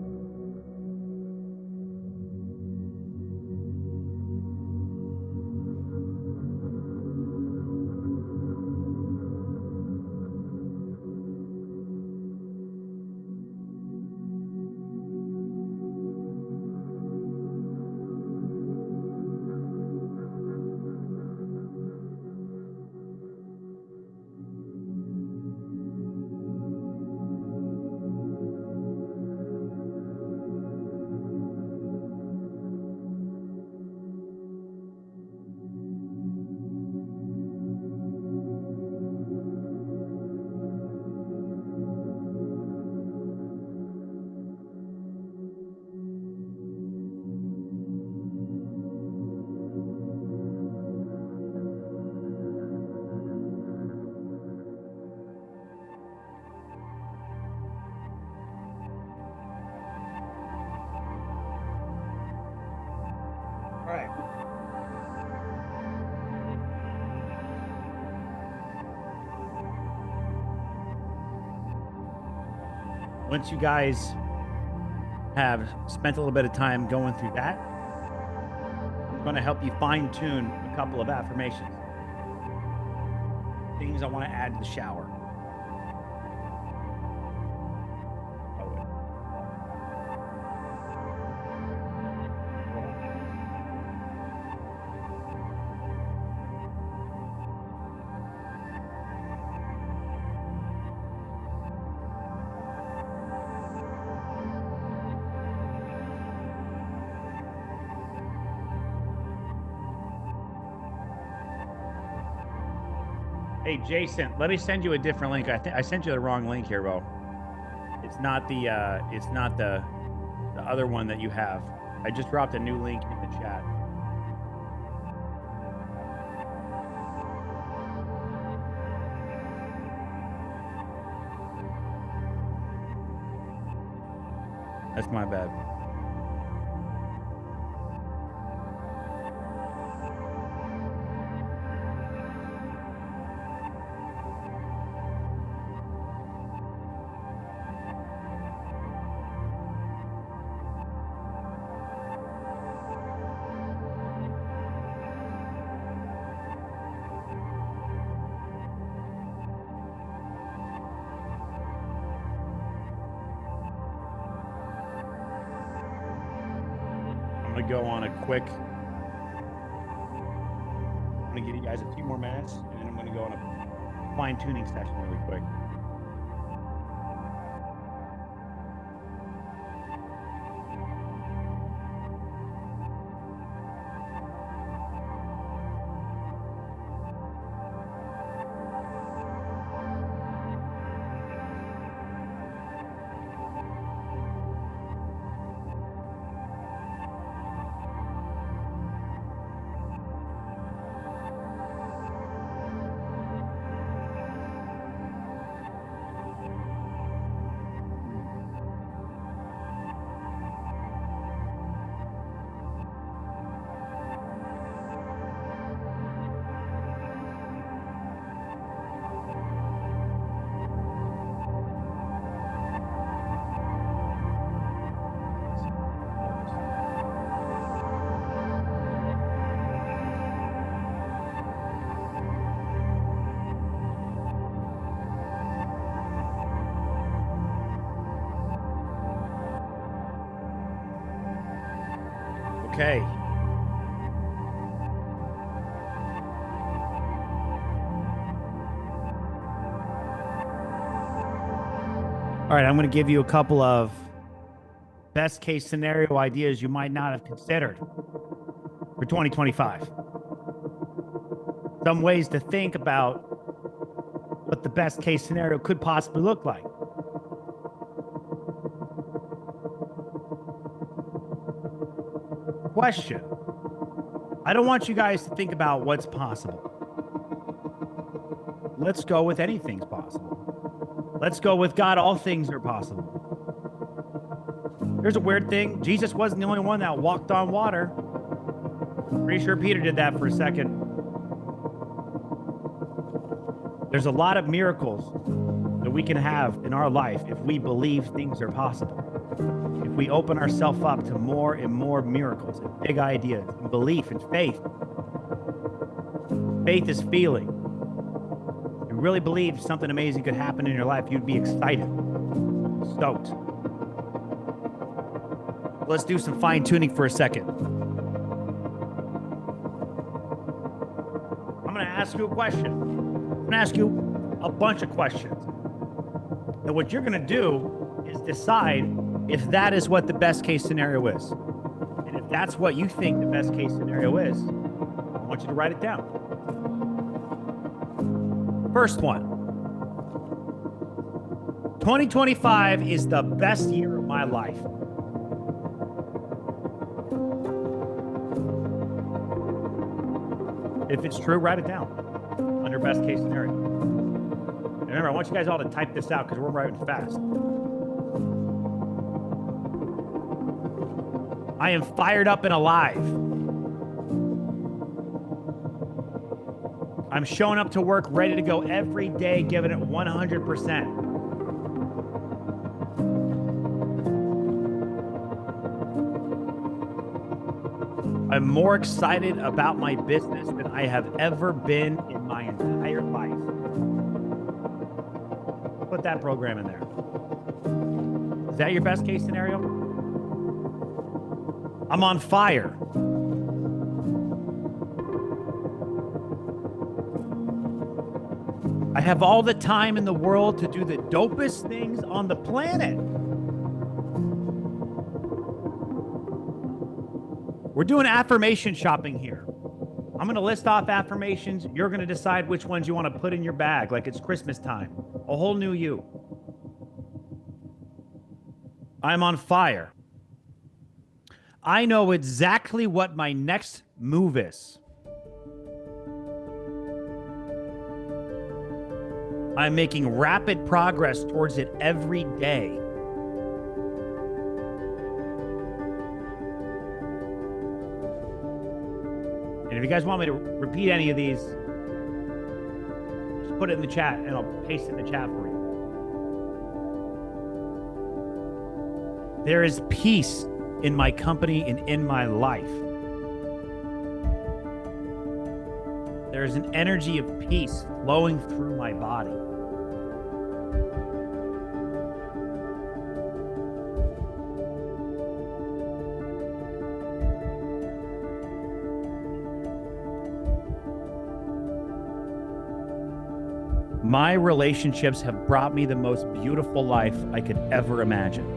All right. Once you guys have spent a little bit of time going through that, I'm going to help you fine tune a couple of affirmations. Things I want to add to the shower. Hey, Jason, let me send you a different link. I think I sent you the wrong link here, bro. It's not the other one that you have. I just dropped a new link in the chat. That's my bad. I'm gonna go on a quick. I'm gonna give you guys a few more minutes, and then I'm gonna go on a fine-tuning session really quick. Okay. All right, I'm going to give you a couple of best case scenario ideas you might not have considered for 2025. Some ways to think about what the best case scenario could possibly look like. Question. I don't want you guys to think about what's possible. Let's go with anything's possible. Let's go with God, all things are possible. Here's a weird thing. Jesus wasn't the only one that walked on water. Pretty sure Peter did that for a second. There's a lot of miracles that we can have in our life if we believe things are possible. If we open ourselves up to more and more miracles and big ideas and belief and faith. Faith is feeling. If you really believe something amazing could happen in your life, you'd be excited, stoked. Let's do some fine tuning for a second. I'm going to ask you a question. I'm going to ask you a bunch of questions. And what you're going to do is decide if that is what the best case scenario is. And if that's what you think the best case scenario is, I want you to write it down. First one. 2025 is the best year of my life. If it's true, write it down under best case scenario. And remember, I want you guys all to type this out because we're writing fast. I am fired up and alive. I'm showing up to work ready to go every day, giving it 100%. I'm more excited about my business than I have ever been in my entire life. Put that program in there. Is that your best case scenario? I'm on fire. I have all the time in the world to do the dopest things on the planet. We're doing affirmation shopping here. I'm going to list off affirmations. You're going to decide which ones you want to put in your bag like it's Christmas time. A whole new you. I'm on fire. I know exactly what my next move is. I'm making rapid progress towards it every day. And if you guys want me to repeat any of these, just put it in the chat and I'll paste it in the chat for you. There is peace in my company and in my life. There is an energy of peace flowing through my body. My relationships have brought me the most beautiful life I could ever imagine.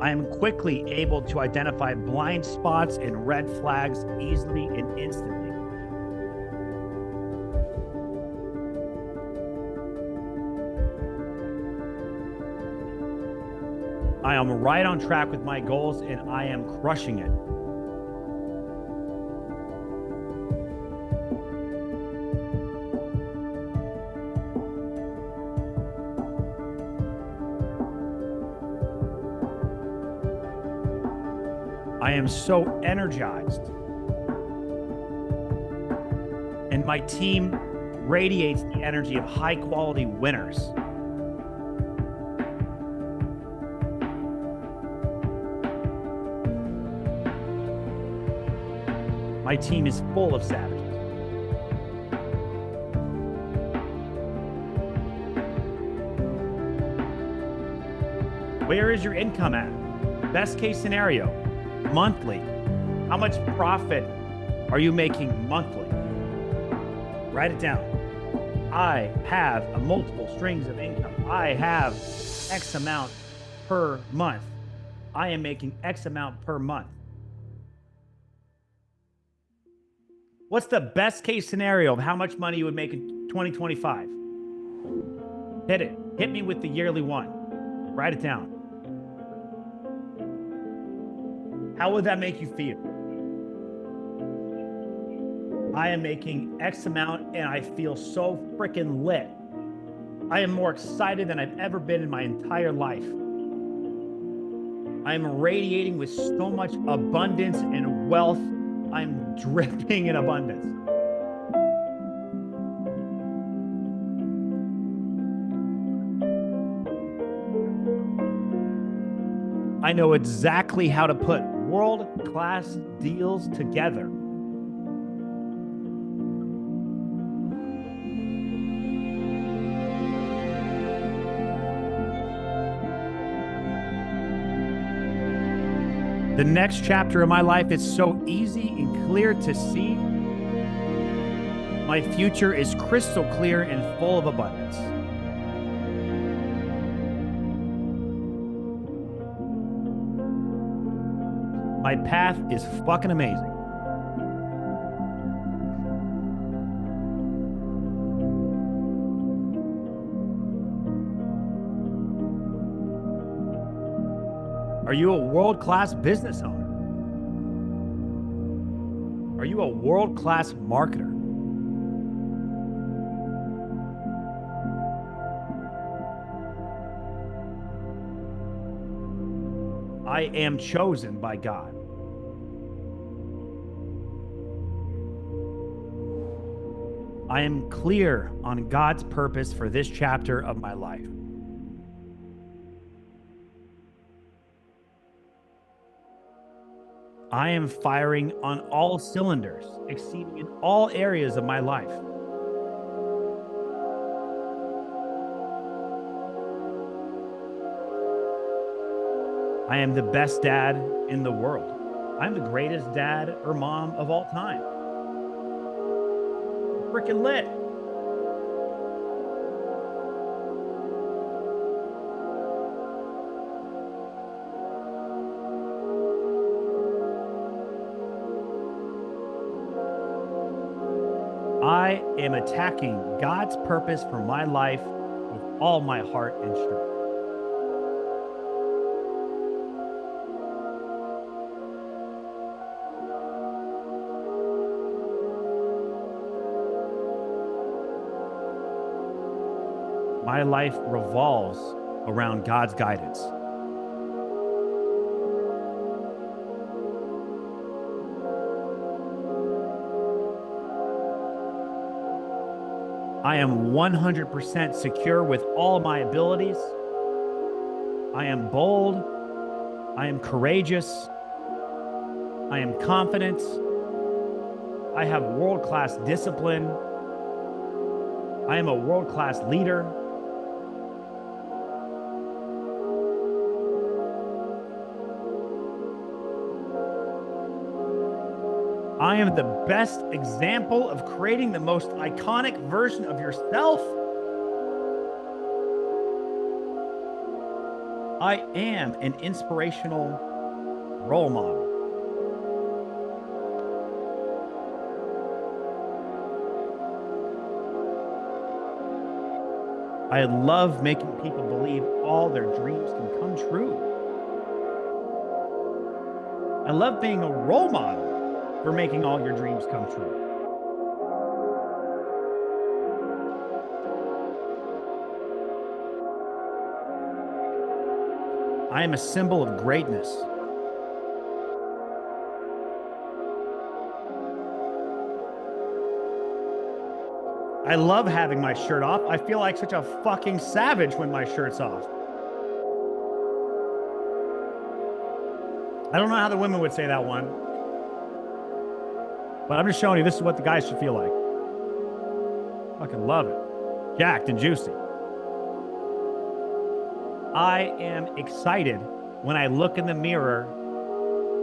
I am quickly able to identify blind spots and red flags easily and instantly. I am right on track with my goals and I am crushing it. I am so energized. And my team radiates the energy of high quality winners. My team is full of savages. Where is your income at? Best case scenario, monthly. How much profit are you making monthly? Write it down. I have a multiple strings of income. I have X amount per month. I am making X amount per month. What's the best case scenario of how much money you would make in 2025? Hit it. Hit me with the yearly one. Write it down. How would that make you feel? I am making X amount and I feel so freaking lit. I am more excited than I've ever been in my entire life. I'm radiating with so much abundance and wealth. I'm dripping in abundance. I know exactly how to put world-class deals together. The next chapter of my life is so easy and clear to see. My future is crystal clear and full of abundance. My path is fucking amazing. Are you a world-class business owner? Are you a world-class marketer? I am chosen by God. I am clear on God's purpose for this chapter of my life. I am firing on all cylinders, exceeding in all areas of my life. I am the best dad in the world. I'm the greatest dad or mom of all time. Freaking lit. I am attacking God's purpose for my life with all my heart and strength. My life revolves around God's guidance. I am 100% secure with all my abilities. I am bold. I am courageous. I am confident. I have world-class discipline. I am a world-class leader. I am the best example of creating the most iconic version of yourself. I am an inspirational role model. I love making people believe all their dreams can come true. I love being a role model for making all your dreams come true. I am a symbol of greatness. I love having my shirt off. I feel like such a fucking savage when my shirt's off. I don't know how the women would say that one, but I'm just showing you this is what the guys should feel like. Fucking love it. Jacked and juicy. I am excited when I look in the mirror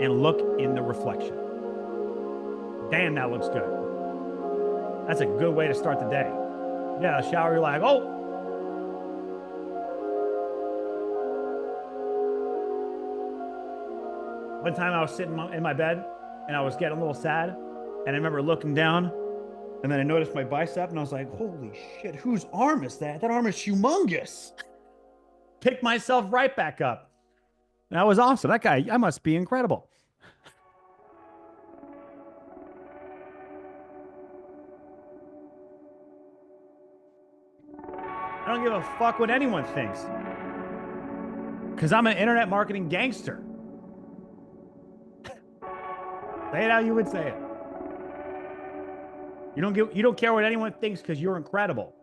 and look in the reflection. Damn, that looks good. That's a good way to start the day. Yeah, a shower, you're like, oh. One time I was sitting in my bed and I was getting a little sad. And I remember looking down, and then I noticed my bicep, and I was like, holy shit, whose arm is that? That arm is humongous. Picked myself right back up. That was awesome. That guy, I must be incredible. I don't give a fuck what anyone thinks, because I'm an internet marketing gangster. Say it how you would say it. You don't care what anyone thinks because you're incredible.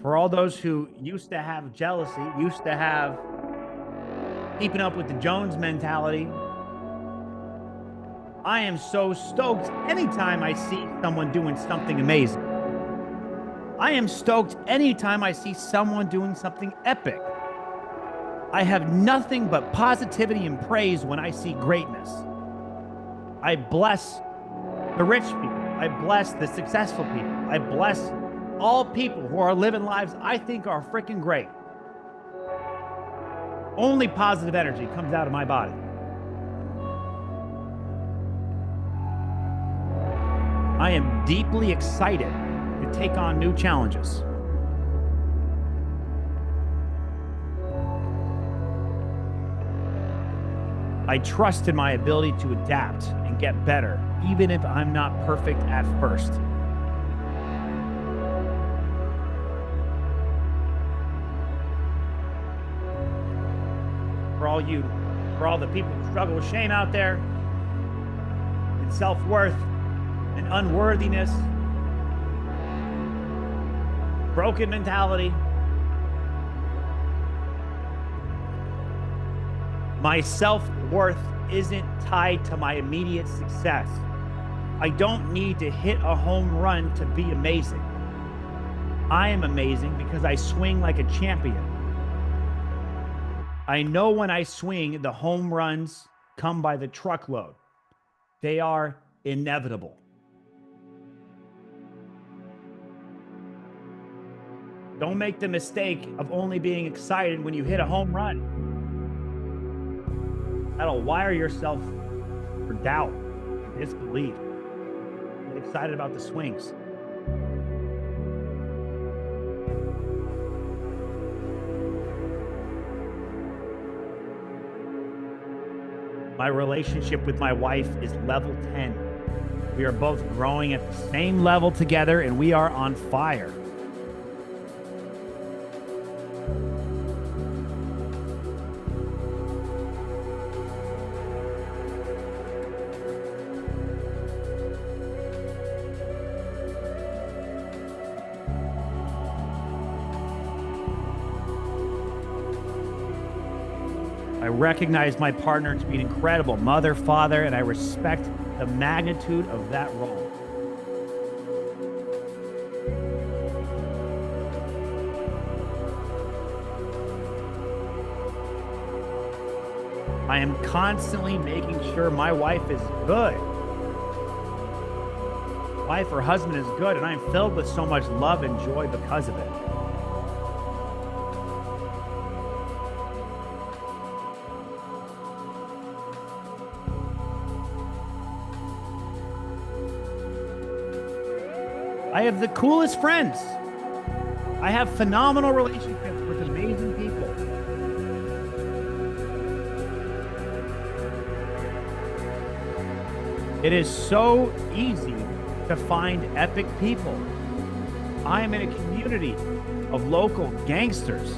For all those who used to have jealousy, used to have keeping up with the Jones mentality, I am so stoked anytime I see someone doing something amazing. I am stoked anytime I see someone doing something epic. I have nothing but positivity and praise when I see greatness. I bless the rich people. I bless the successful people. I bless all people who are living lives I think are freaking great. Only positive energy comes out of my body. I am deeply excited to take on new challenges. I trust in my ability to adapt and get better, even if I'm not perfect at first. For all the people who struggle with shame out there, and self-worth, and unworthiness, broken mentality. My self-worth isn't tied to my immediate success. I don't need to hit a home run to be amazing. I am amazing because I swing like a champion. I know when I swing, the home runs come by the truckload. They are inevitable. Don't make the mistake of only being excited when you hit a home run. That'll wire yourself for doubt and disbelief. Get excited about the swings. My relationship with my wife is level 10. We are both growing at the same level together, and we are on fire. I recognize my partner to be an incredible mother, father, and I respect the magnitude of that role. I am constantly making sure my wife is good. Wife or husband is good, and I am filled with so much love and joy because of it. I have the coolest friends. I have phenomenal relationships with amazing people. It is so easy to find epic people. I am in a community of local gangsters.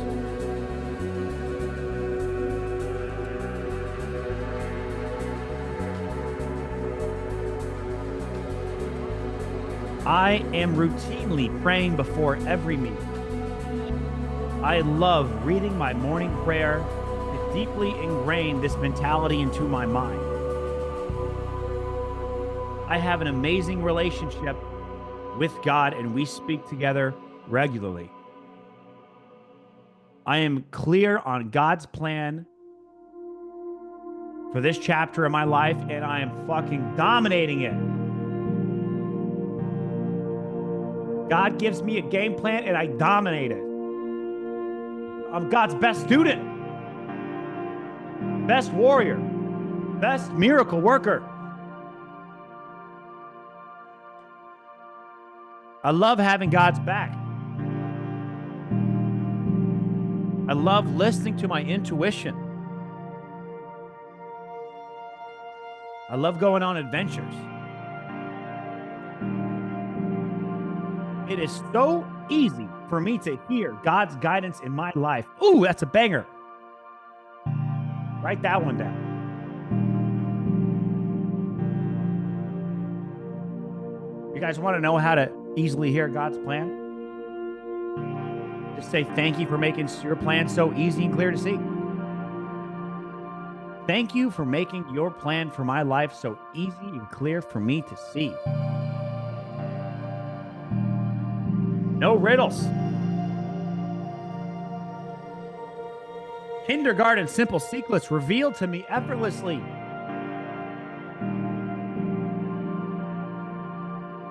I am routinely praying before every meeting. I love reading my morning prayer to deeply ingrain this mentality into my mind. I have an amazing relationship with God, and we speak together regularly. I am clear on God's plan for this chapter of my life, and I am fucking dominating it. God gives me a game plan and I dominate it. I'm God's best student. best warrior, best miracle worker. I love having God's back. I love listening to my intuition. I love going on adventures. It is so easy for me to hear God's guidance in my life. Ooh, that's a banger. Write that one down. You guys want to know how to easily hear God's plan? Just say thank you for making your plan so easy and clear to see. Thank you for making your plan for my life so easy and clear for me to see. No riddles. Kindergarten simple secrets revealed to me effortlessly.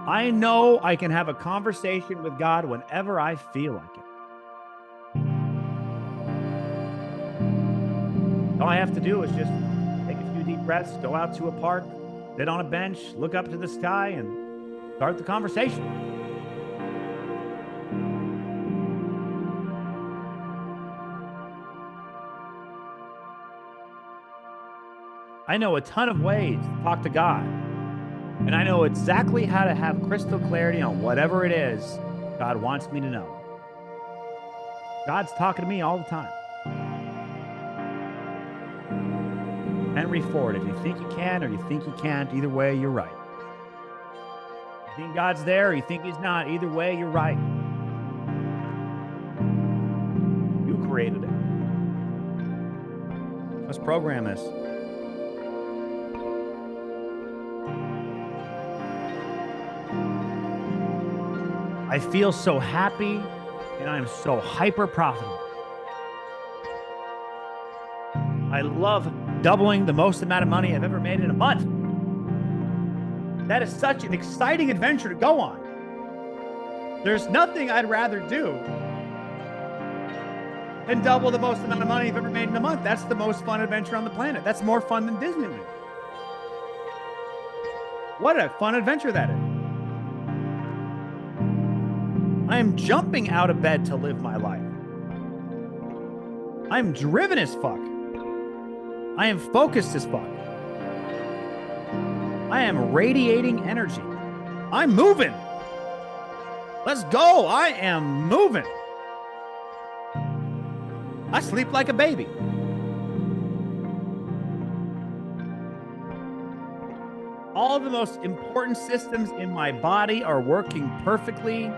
I know I can have a conversation with God whenever I feel like it. All I have to do is just take a few deep breaths, go out to a park, sit on a bench, look up to the sky, and start the conversation. I know a ton of ways to talk to God, and I know exactly how to have crystal clarity on whatever it is God wants me to know. God's talking to me all the time. Henry Ford, if you think you can or you think you can't, either way, you're right. You think God's there or you think he's not, either way, you're right. You created it. Let's program this. I feel so happy and I am so hyper profitable. I love doubling the most amount of money I've ever made in a month. That is such an exciting adventure to go on. There's nothing I'd rather do than double the most amount of money I've ever made in a month. That's the most fun adventure on the planet. That's more fun than Disneyland. What a fun adventure that is. I am jumping out of bed to live my life. I'm driven as fuck. I am focused as fuck. I am radiating energy. I'm moving. Let's go. I am moving. I sleep like a baby. All of the most important systems in my body are working perfectly.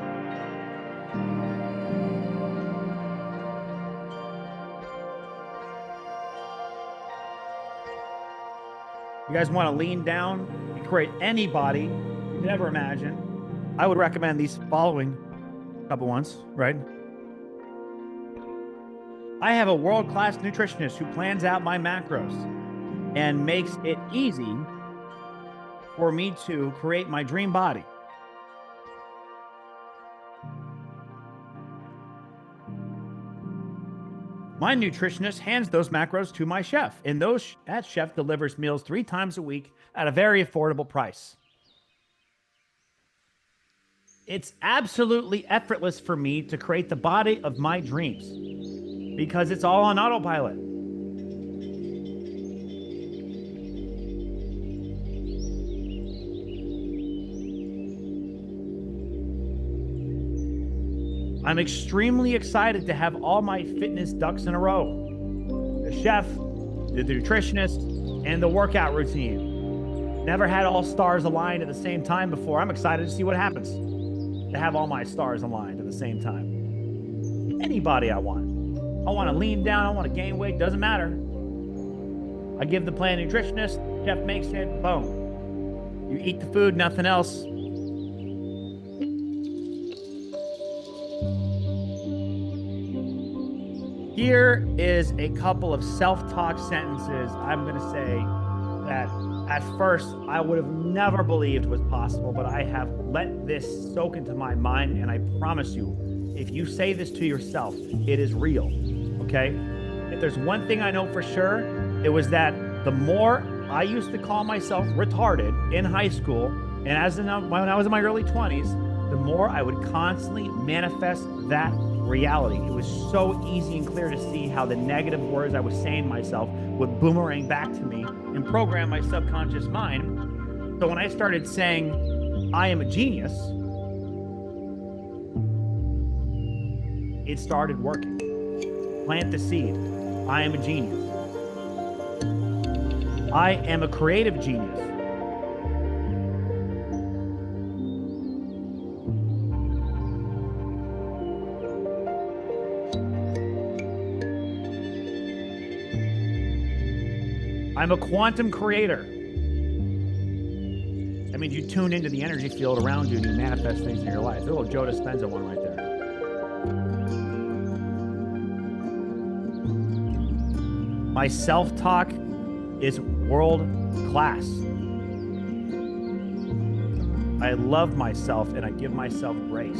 You guys want to lean down and create any body you could ever imagine. I would recommend these following couple ones, right? I have a world-class nutritionist who plans out my macros and makes it easy for me to create my dream body. My nutritionist hands those macros to my chef, and that chef delivers meals 3 times a week at a very affordable price. It's absolutely effortless for me to create the body of my dreams because it's all on autopilot. I'm extremely excited to have all my fitness ducks in a row. The chef, the nutritionist, and the workout routine. Never had all stars aligned at the same time before. I'm excited to see what happens to have all my stars aligned at the same time. Any body I want. I want to lean down, I want to gain weight, doesn't matter. I give the plan to the nutritionist, chef makes it, boom. You eat the food, nothing else. Here is a couple of self-talk sentences I'm going to say that at first I would have never believed was possible, but I have let this soak into my mind, and I promise you, if you say this to yourself, it is real, okay? If there's one thing I know for sure, It was that the more I used to call myself retarded in high school, and when I was in my early 20s, the more I would constantly manifest that reality. It was so easy and clear to see how the negative words I was saying to myself would boomerang back to me and program my subconscious mind. So when I started saying, I am a genius, it started working. Plant the seed. I am a genius. I am a creative genius. I'm a quantum creator. That means you tune into the energy field around you and you manifest things in your life. There's a little Joe Dispenza one right there. My self-talk is world class. I love myself and I give myself grace.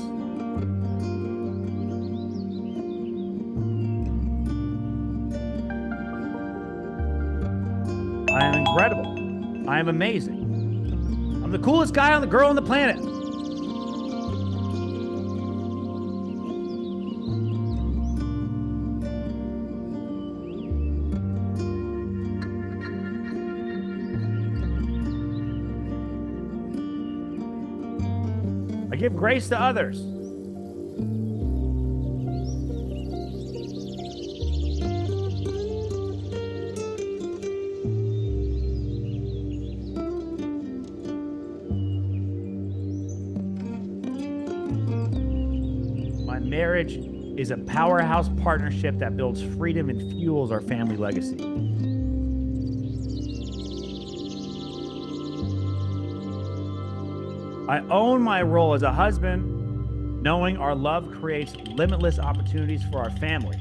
I am incredible. I am amazing. I'm the coolest guy on the girl on the planet. I give grace to others. My marriage is a powerhouse partnership that builds freedom and fuels our family legacy. I own my role as a husband, knowing our love creates limitless opportunities for our family.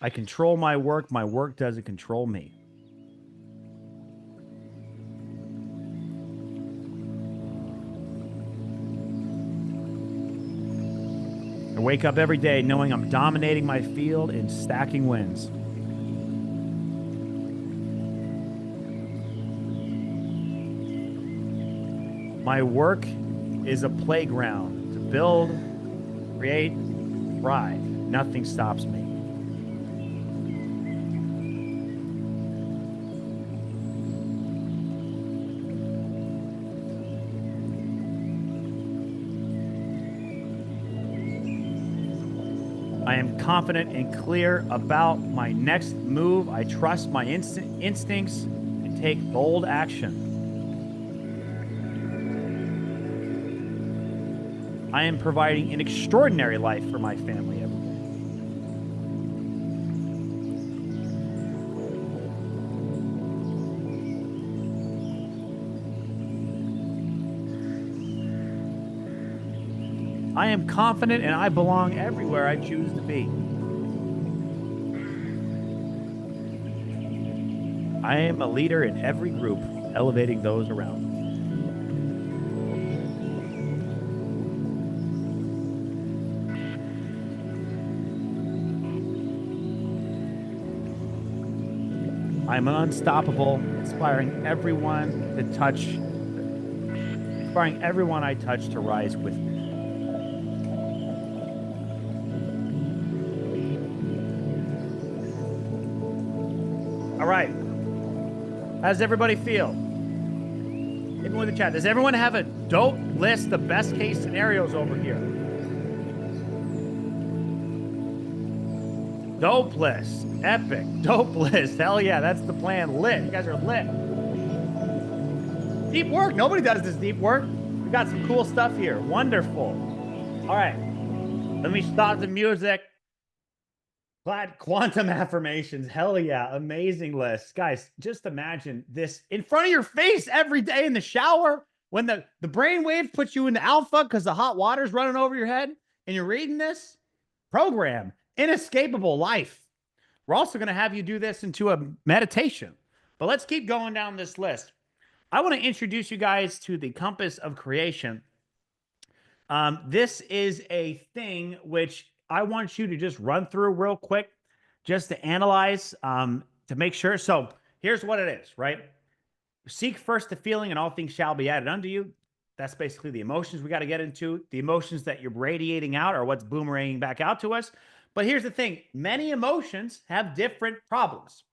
I control my work doesn't control me. I wake up every day knowing I'm dominating my field and stacking wins. My work is a playground to build, create, thrive. Nothing stops me. I am confident and clear about my next move. I trust my instincts and take bold action. I am providing an extraordinary life for my family every day. I am confident and I belong everywhere I choose to be. I am a leader in every group, elevating those around me. I'm unstoppable, inspiring everyone I touch to rise with me. All right. How does everybody feel? Hit me with the chat. Does everyone have a dope list of best case scenarios over here? Dope list. Epic. Dope list. Hell yeah, that's the plan. Lit. You guys are lit. Deep work. Nobody does this deep work. We got some cool stuff here. Wonderful. All right. Let me stop the music. Glad quantum affirmations. Hell yeah. Amazing list. Guys, just imagine this in front of your face every day in the shower when the brain waves put you into alpha because the hot water's running over your head and you're reading this program, Inescapable Life. We're also going to have you do this into a meditation, but let's keep going down this list. I want to introduce you guys to the compass of creation. This is a thing which I want you to just run through real quick, just to analyze, to make sure. So here's what it is, right? Seek first the feeling, and all things shall be added unto you. That's basically the emotions we got to get into. The emotions that you're radiating out are what's boomeranging back out to us. But here's the thing, many emotions have different problems.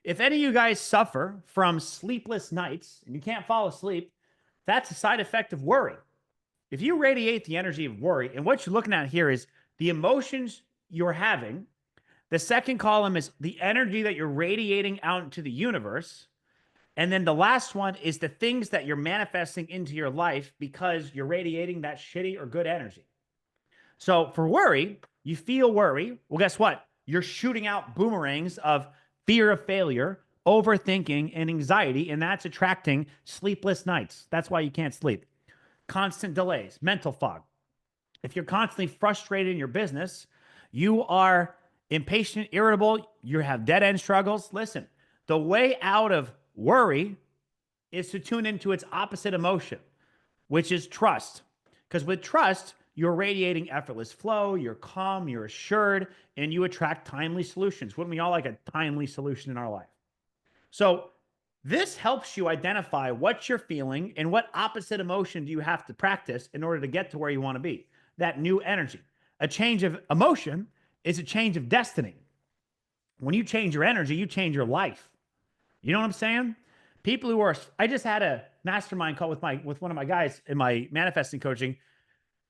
If any of you guys suffer from sleepless nights and you can't fall asleep, that's a side effect of worry. If you radiate the energy of worry, and what you're looking at here is the emotions you're having, the second column is the energy that you're radiating out into the universe. And then the last one is the things that you're manifesting into your life because you're radiating that shitty or good energy. So for worry, you feel worry. Well, guess what? You're shooting out boomerangs of fear of failure, overthinking, and anxiety, and that's attracting sleepless nights. That's why you can't sleep. Constant delays, mental fog. If you're constantly frustrated in your business, you are impatient, irritable, you have dead end struggles. Listen, the way out of worry is to tune into its opposite emotion, which is trust. Because with trust, you're radiating effortless flow, you're calm, you're assured, and you attract timely solutions. Wouldn't we all like a timely solution in our life? So this helps you identify what you're feeling and what opposite emotion do you have to practice in order to get to where you want to be. That new energy. A change of emotion is a change of destiny. When you change your energy, you change your life. You know what I'm saying? People who are, I just had a mastermind call with one of my guys in my manifesting coaching.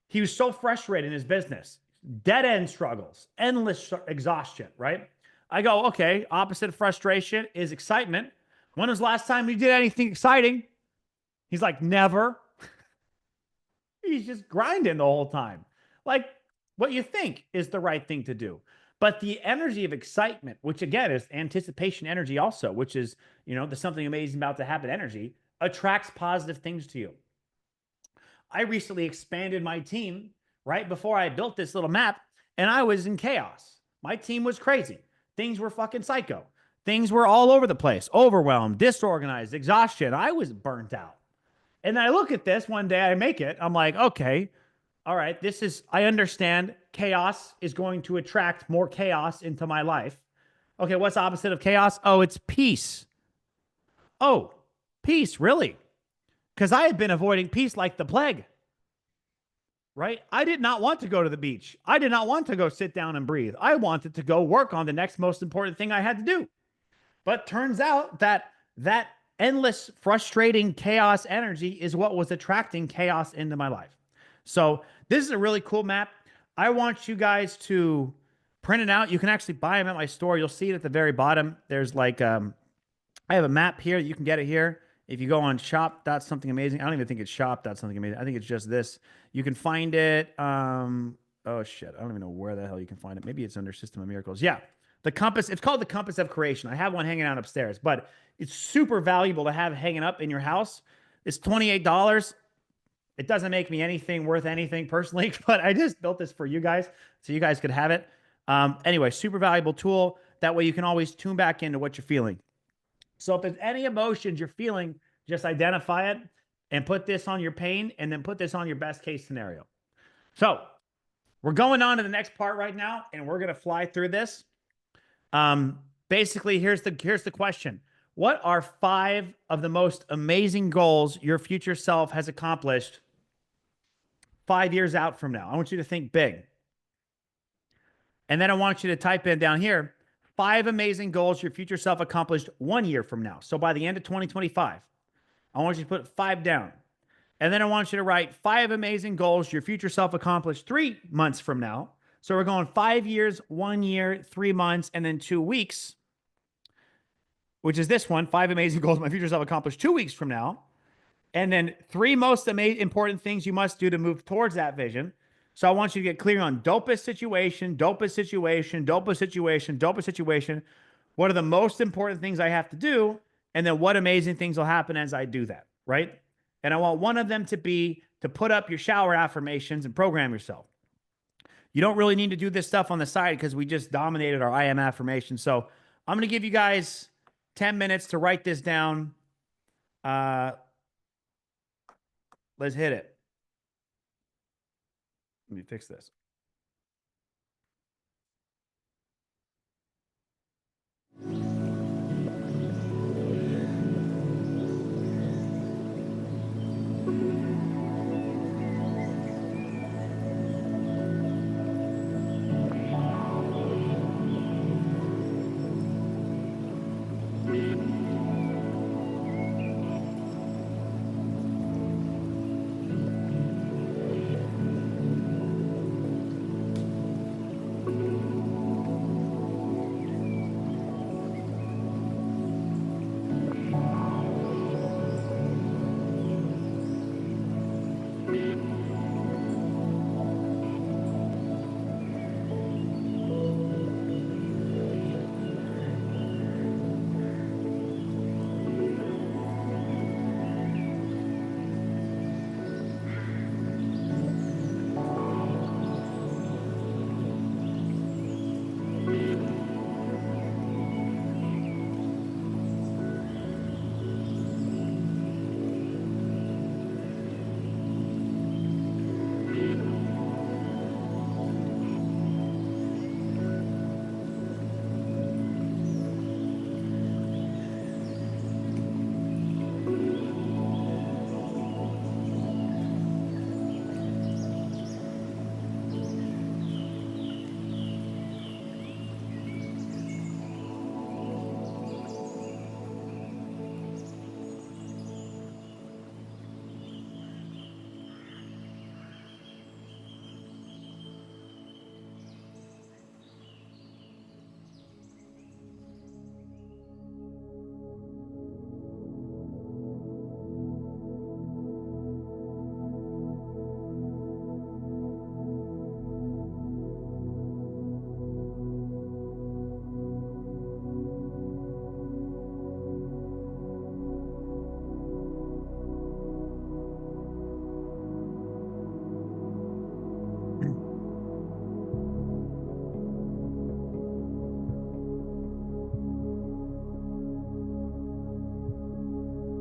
He was so frustrated in his business, dead end struggles, endless exhaustion, right? I go, okay, opposite of frustration is excitement. When was the last time you did anything exciting? He's like, never. He's just grinding the whole time. Like what you think is the right thing to do. But the energy of excitement, which again is anticipation energy also, which is, there's something amazing about to happen energy, attracts positive things to you. I recently expanded my team right before I built this little map, and I was in chaos. My team was crazy. Things were fucking psycho. Things were all over the place, overwhelmed, disorganized, exhaustion. I was burnt out. And then I look at this one day, I make it. I'm like, okay, all right, I understand chaos is going to attract more chaos into my life. Okay, what's the opposite of chaos? Oh, it's peace. Oh, peace, really? Because I had been avoiding peace like the plague, right? I did not want to go to the beach. I did not want to go sit down and breathe. I wanted to go work on the next most important thing I had to do. But turns out that endless, frustrating chaos energy is what was attracting chaos into my life. So this is a really cool map. I want you guys to print it out. You can actually buy them at my store. You'll see it at the very bottom. There's like, I have a map here. You can get it here. If you go on shop.something amazing, I don't even think it's shop.something amazing. I think it's just this. You can find it. Oh shit. I don't even know where the hell you can find it. Maybe it's under System of Miracles. Yeah. The compass, it's called the Compass of Creation. I have one hanging out upstairs, but it's super valuable to have hanging up in your house. It's $28. It doesn't make me anything worth anything personally, but I just built this for you guys so you guys could have it. Anyway, super valuable tool. That way you can always tune back into what you're feeling. So if there's any emotions you're feeling, just identify it and put this on your pain and then put this on your best case scenario. So we're going on to the next part right now, and we're going to fly through this. Basically, here's the question. What are 5 of the most amazing goals your future self has accomplished 5 years out from now? I want you to think big. And then I want you to type in down here, 5 amazing goals your future self accomplished 1 year from now. So by the end of 2025, I want you to put 5 down. And then I want you to write 5 amazing goals your future self accomplished 3 months from now. So we're going 5 years, 1 year, 3 months, and then 2 weeks, which is this one, 5 amazing goals my future self accomplished 2 weeks from now. And then 3 most important things you must do to move towards that vision. So I want you to get clear on dopest situation, dopest situation, dopest situation, dopest situation. What are the most important things I have to do? And then what amazing things will happen as I do that, right? And I want one of them to be to put up your shower affirmations and program yourself. You don't really need to do this stuff on the side because we just dominated our I am affirmation. So I'm going to give you guys 10 minutes to write this down. Let's hit it. Let me fix this.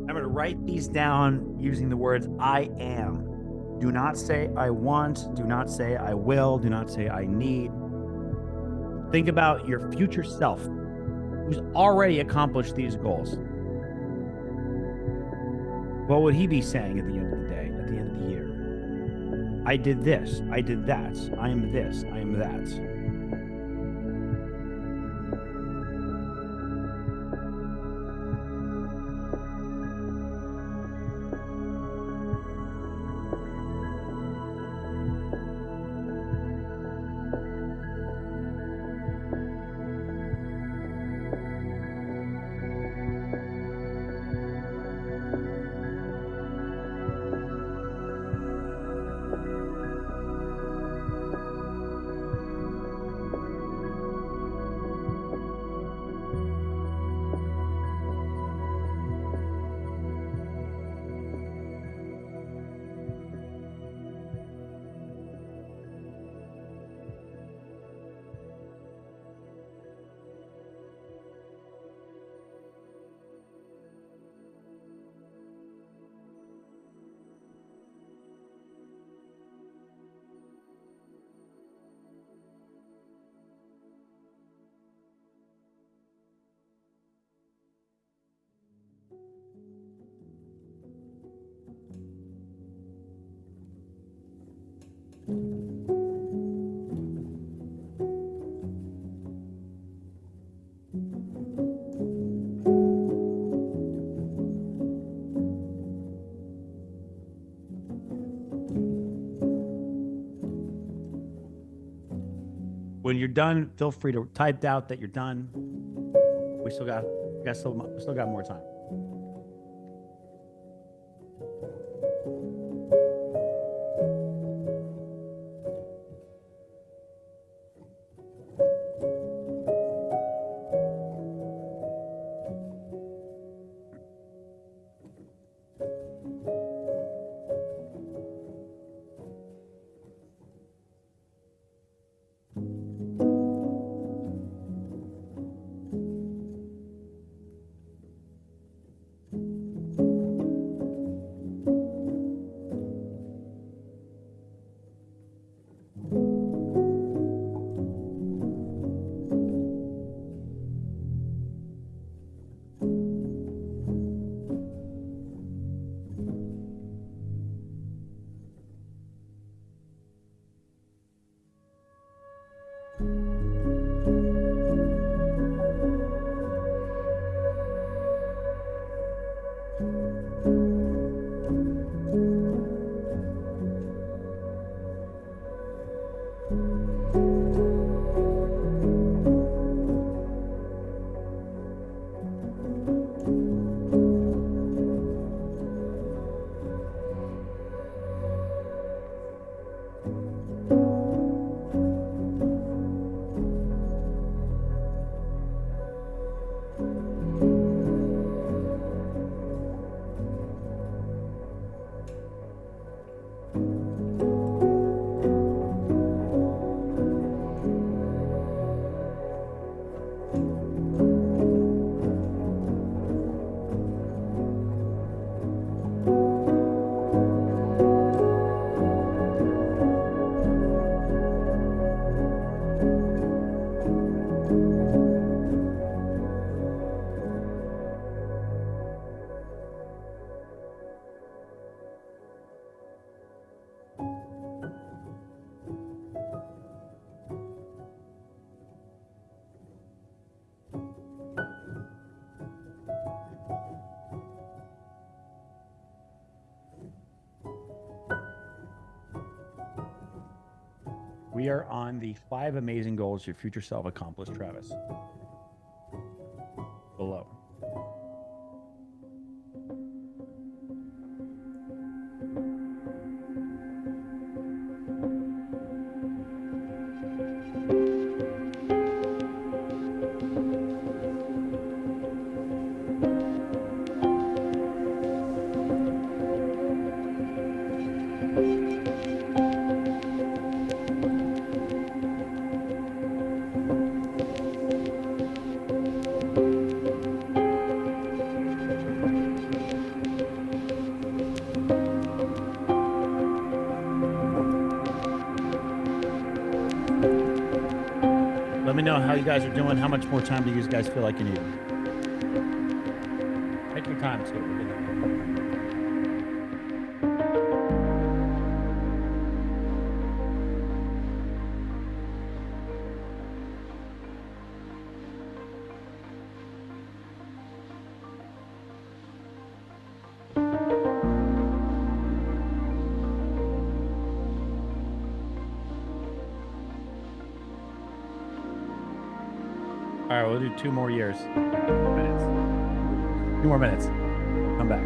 I'm going to write these down using the words I am. Do not say I want. Do not say I will. Do not say I need. Think about your future self who's already accomplished these goals. What would he be saying at the end of the day, at the end of the year? I did this. I did that. I am this. I am that. When you're done, feel free to type out that you're done. We still got more time. We are on the 5 amazing goals your future self accomplished, Travis. Below. Let me know how you guys are doing. How much more time do you guys feel like you need? Take your time, too. All right, we'll do 2 more years. 2 more minutes. Come back.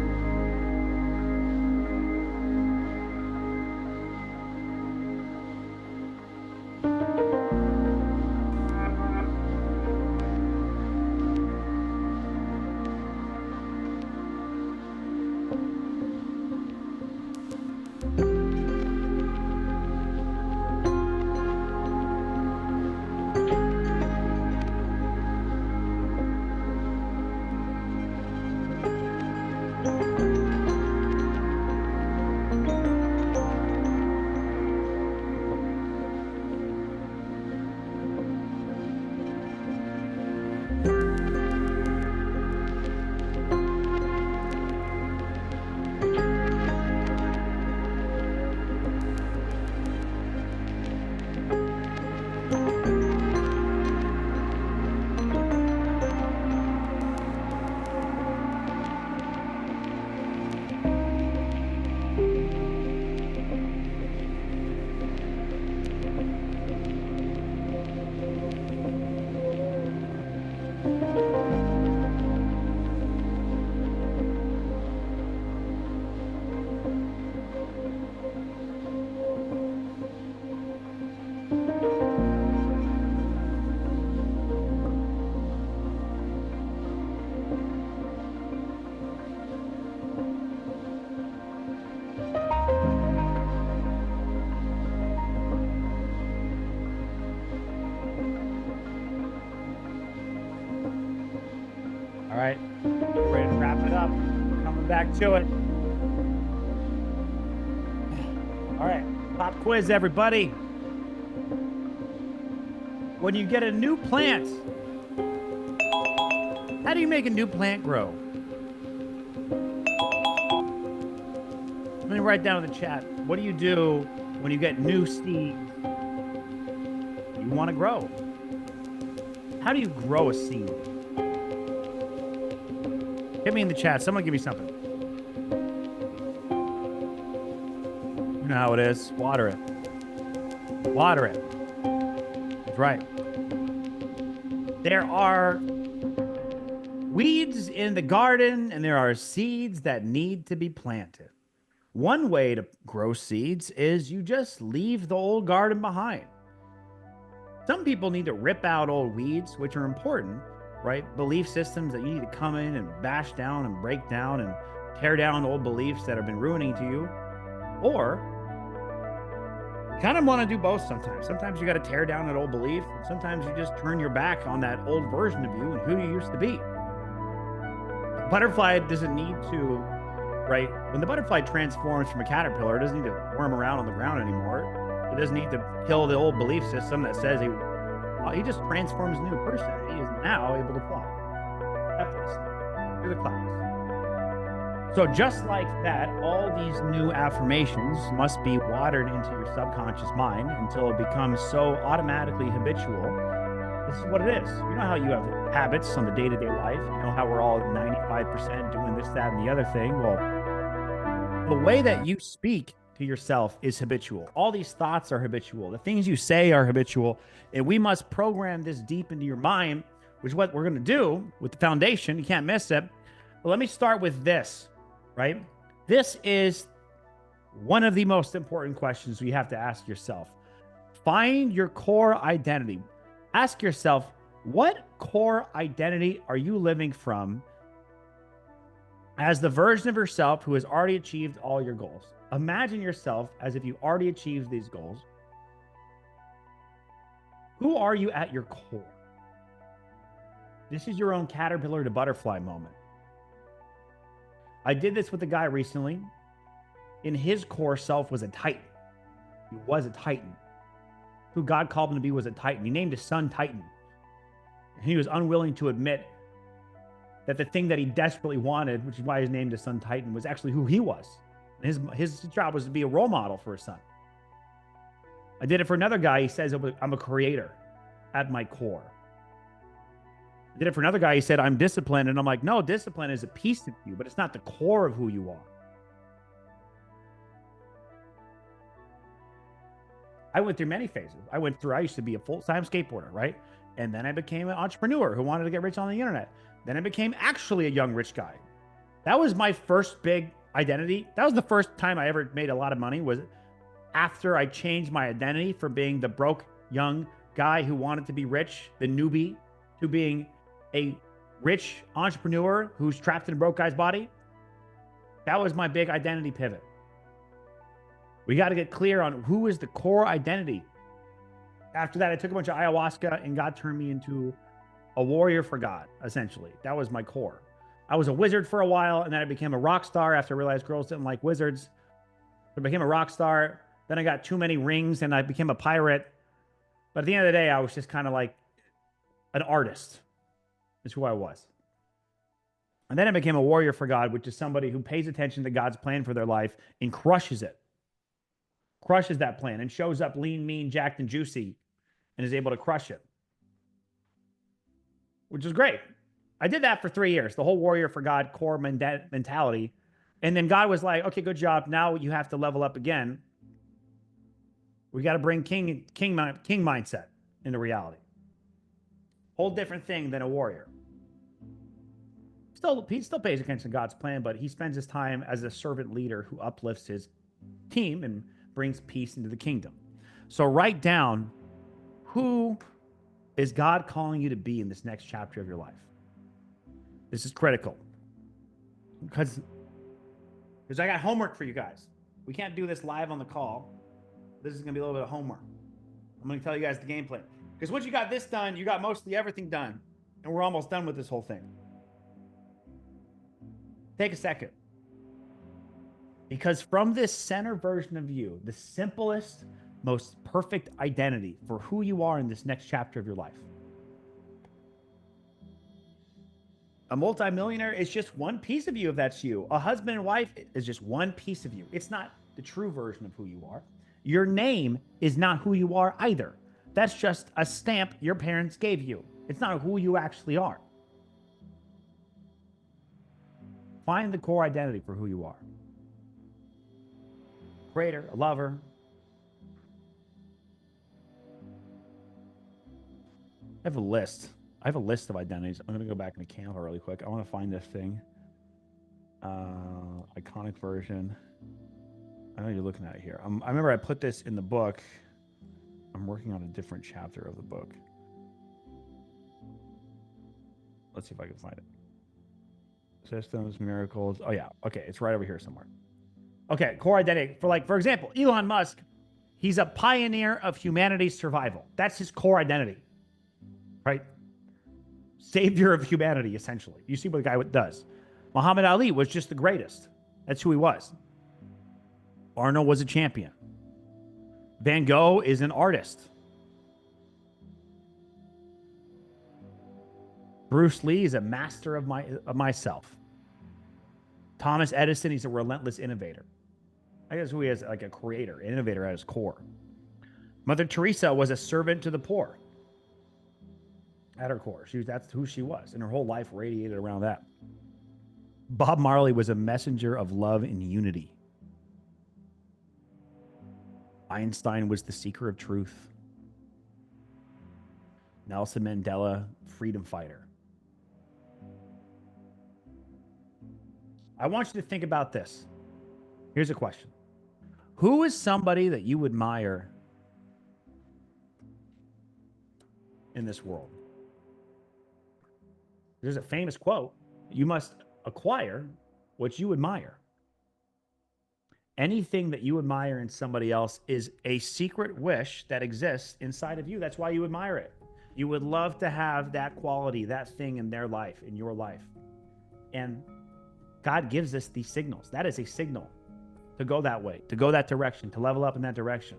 All right, ready to wrap it up. Coming back to it. All right, pop quiz, everybody. When you get a new plant, how do you make a new plant grow? Let me write down in the chat. What do you do when you get new seeds you want to grow? How do you grow a seed? Hit me in the chat. Someone give me something. You know how it is. Water it. Water it. That's right. There are weeds in the garden, and there are seeds that need to be planted. One way to grow seeds is you just leave the old garden behind. Some people need to rip out old weeds, which are important, right? Belief systems that you need to come in and bash down and break down and tear down old beliefs that have been ruining to you. Or you kind of want to do both sometimes. Sometimes you got to tear down an old belief. And sometimes you just turn your back on that old version of you and who you used to be. A butterfly doesn't need to, right? When the butterfly transforms from a caterpillar, it doesn't need to worm around on the ground anymore. It doesn't need to kill the old belief system that says he just transforms a new person. He is now able to fly. Effortlessly through the clouds. So just like that, all these new affirmations must be watered into your subconscious mind until it becomes so automatically habitual. This is what it is. You know how you have habits on the day-to-day life. You know how we're all 95% doing this, that, and the other thing. Well, the way that you speak to yourself is habitual. All these thoughts are habitual. The things you say are habitual. And we must program this deep into your mind, which is what we're going to do with the foundation. You can't miss it. But let me start with this, right? This is one of the most important questions you have to ask yourself. Find your core identity. Ask yourself, what core identity are you living from as the version of yourself who has already achieved all your goals? Imagine yourself as if you already achieved these goals. Who are you at your core? This is your own caterpillar to butterfly moment. I did this with a guy recently. In his core self was a titan. He was a titan. Who God called him to be was a titan. He named his son Titan. And he was unwilling to admit that the thing that he desperately wanted, which is why he named his son Titan, was actually who he was. His job was to be a role model for his son. I did it for another guy. He says, I'm a creator at my core. I did it for another guy. He said, I'm disciplined. And I'm like, no, discipline is a piece of you, but it's not the core of who you are. I went through many phases. I used to be a full-time skateboarder, right? And then I became an entrepreneur who wanted to get rich on the internet. Then I became actually a young rich guy. That was my first big identity. That was the first time I ever made a lot of money, was after I changed my identity from being the broke young guy who wanted to be rich, the newbie, to being a rich entrepreneur who's trapped in a broke guy's body. That was my big identity pivot. We got to get clear on who is the core identity. After that, I took a bunch of ayahuasca and God turned me into a warrior for God, essentially. That was my core. I was a wizard for a while, and then I became a rock star after I realized girls didn't like wizards. So I became a rock star. Then I got too many rings, and I became a pirate. But at the end of the day, I was just kind of like an artist. That's who I was. And then I became a warrior for God, which is somebody who pays attention to God's plan for their life and crushes it. Crushes that plan and shows up lean, mean, jacked, and juicy and is able to crush it. Which is great. I did that for 3 years, the whole warrior for God core mentality. And then God was like, okay, good job. Now you have to level up again. We got to bring king mindset into reality. Whole different thing than a warrior. He still pays attention to God's plan, but he spends his time as a servant leader who uplifts his team and brings peace into the kingdom. So write down, who is God calling you to be in this next chapter of your life? This is critical because I got homework for you guys. We can't do this live on the call. This is going to be a little bit of homework. I'm going to tell you guys the game plan. Because once you got this done, you got mostly everything done. And we're almost done with this whole thing. Take a second. Because from this center version of you, the simplest, most perfect identity for who you are in this next chapter of your life. A multimillionaire is just one piece of you if that's you. A husband and wife is just one piece of you. It's not the true version of who you are. Your name is not who you are either. That's just a stamp your parents gave you. It's not who you actually are. Find the core identity for who you are. Creator, a lover. I have a list. I have a list of identities. I'm going to go back into Canva really quick. I want to find this thing. Iconic version. I know you're looking at it here. I remember I put this in the book. I'm working on a different chapter of the book. Let's see if I can find it. Systems, miracles. Oh, yeah. Okay. It's right over here somewhere. Okay. Core identity. For example, Elon Musk, he's a pioneer of humanity's survival. That's his core identity, right? Savior of humanity, essentially. You see what the guy does. Muhammad Ali was just the greatest. That's who he was. Arnold was a champion. Van Gogh is an artist. Bruce Lee is a master of myself. Thomas Edison, he's a relentless innovator. I guess who he is, like a creator, innovator at his core. Mother Teresa was a servant to the poor. At her core, that's who she was, and her whole life radiated around that. Bob Marley was a messenger of love and unity. Einstein was the seeker of truth. Nelson Mandela, freedom fighter. I want you to think about this. Here's a question. Who is somebody that you admire in this world? There's a famous quote. You must acquire what you admire. Anything that you admire in somebody else is a secret wish that exists inside of you. That's why you admire it. You would love to have that quality, that thing in their life, in your life. And God gives us these signals. That is a signal to go that way, to go that direction, to level up in that direction.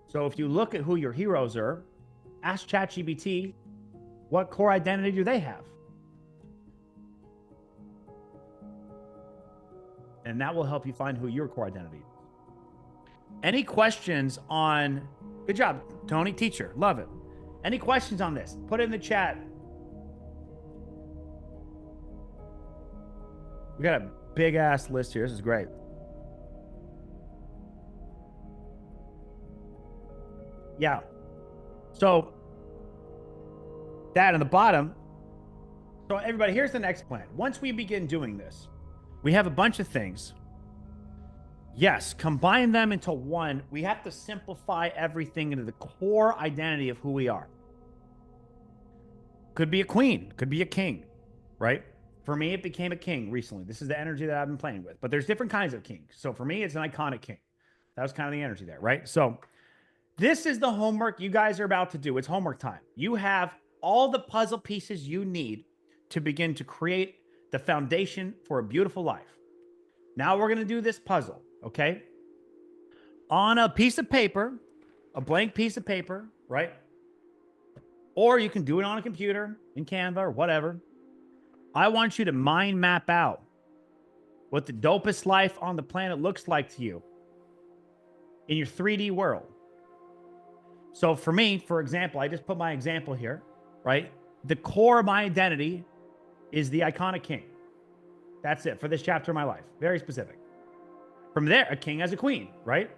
So if you look at who your heroes are, ask ChatGPT, what core identity do they have? And that will help you find who your core identity is. Any questions on, good job, Tony, teacher, love it. Any questions on this? Put it in the chat. We got a big ass list here. This is great. Yeah. So that in the bottom. So everybody, here's the next plan. Once we begin doing this, we have a bunch of things. Yes, combine them into one. We have to simplify everything into the core identity of who we are. Could be a queen, could be a king, right? For me, it became a king recently. This is the energy that I've been playing with. But there's different kinds of kings. So for me, it's an iconic king. That was kind of the energy there, right? So this is the homework you guys are about to do. It's homework time. You have all the puzzle pieces you need to begin to create the foundation for a beautiful life. Now we're going to do this puzzle, okay? On a piece of paper, a blank piece of paper, right? Or you can do it on a computer, in Canva or whatever. I want you to mind map out what the dopest life on the planet looks like to you in your 3D world. So for me, for example, I just put my example here, right? The core of my identity is the iconic king. That's it for this chapter of my life. Very specific. From there, a king has a queen, right?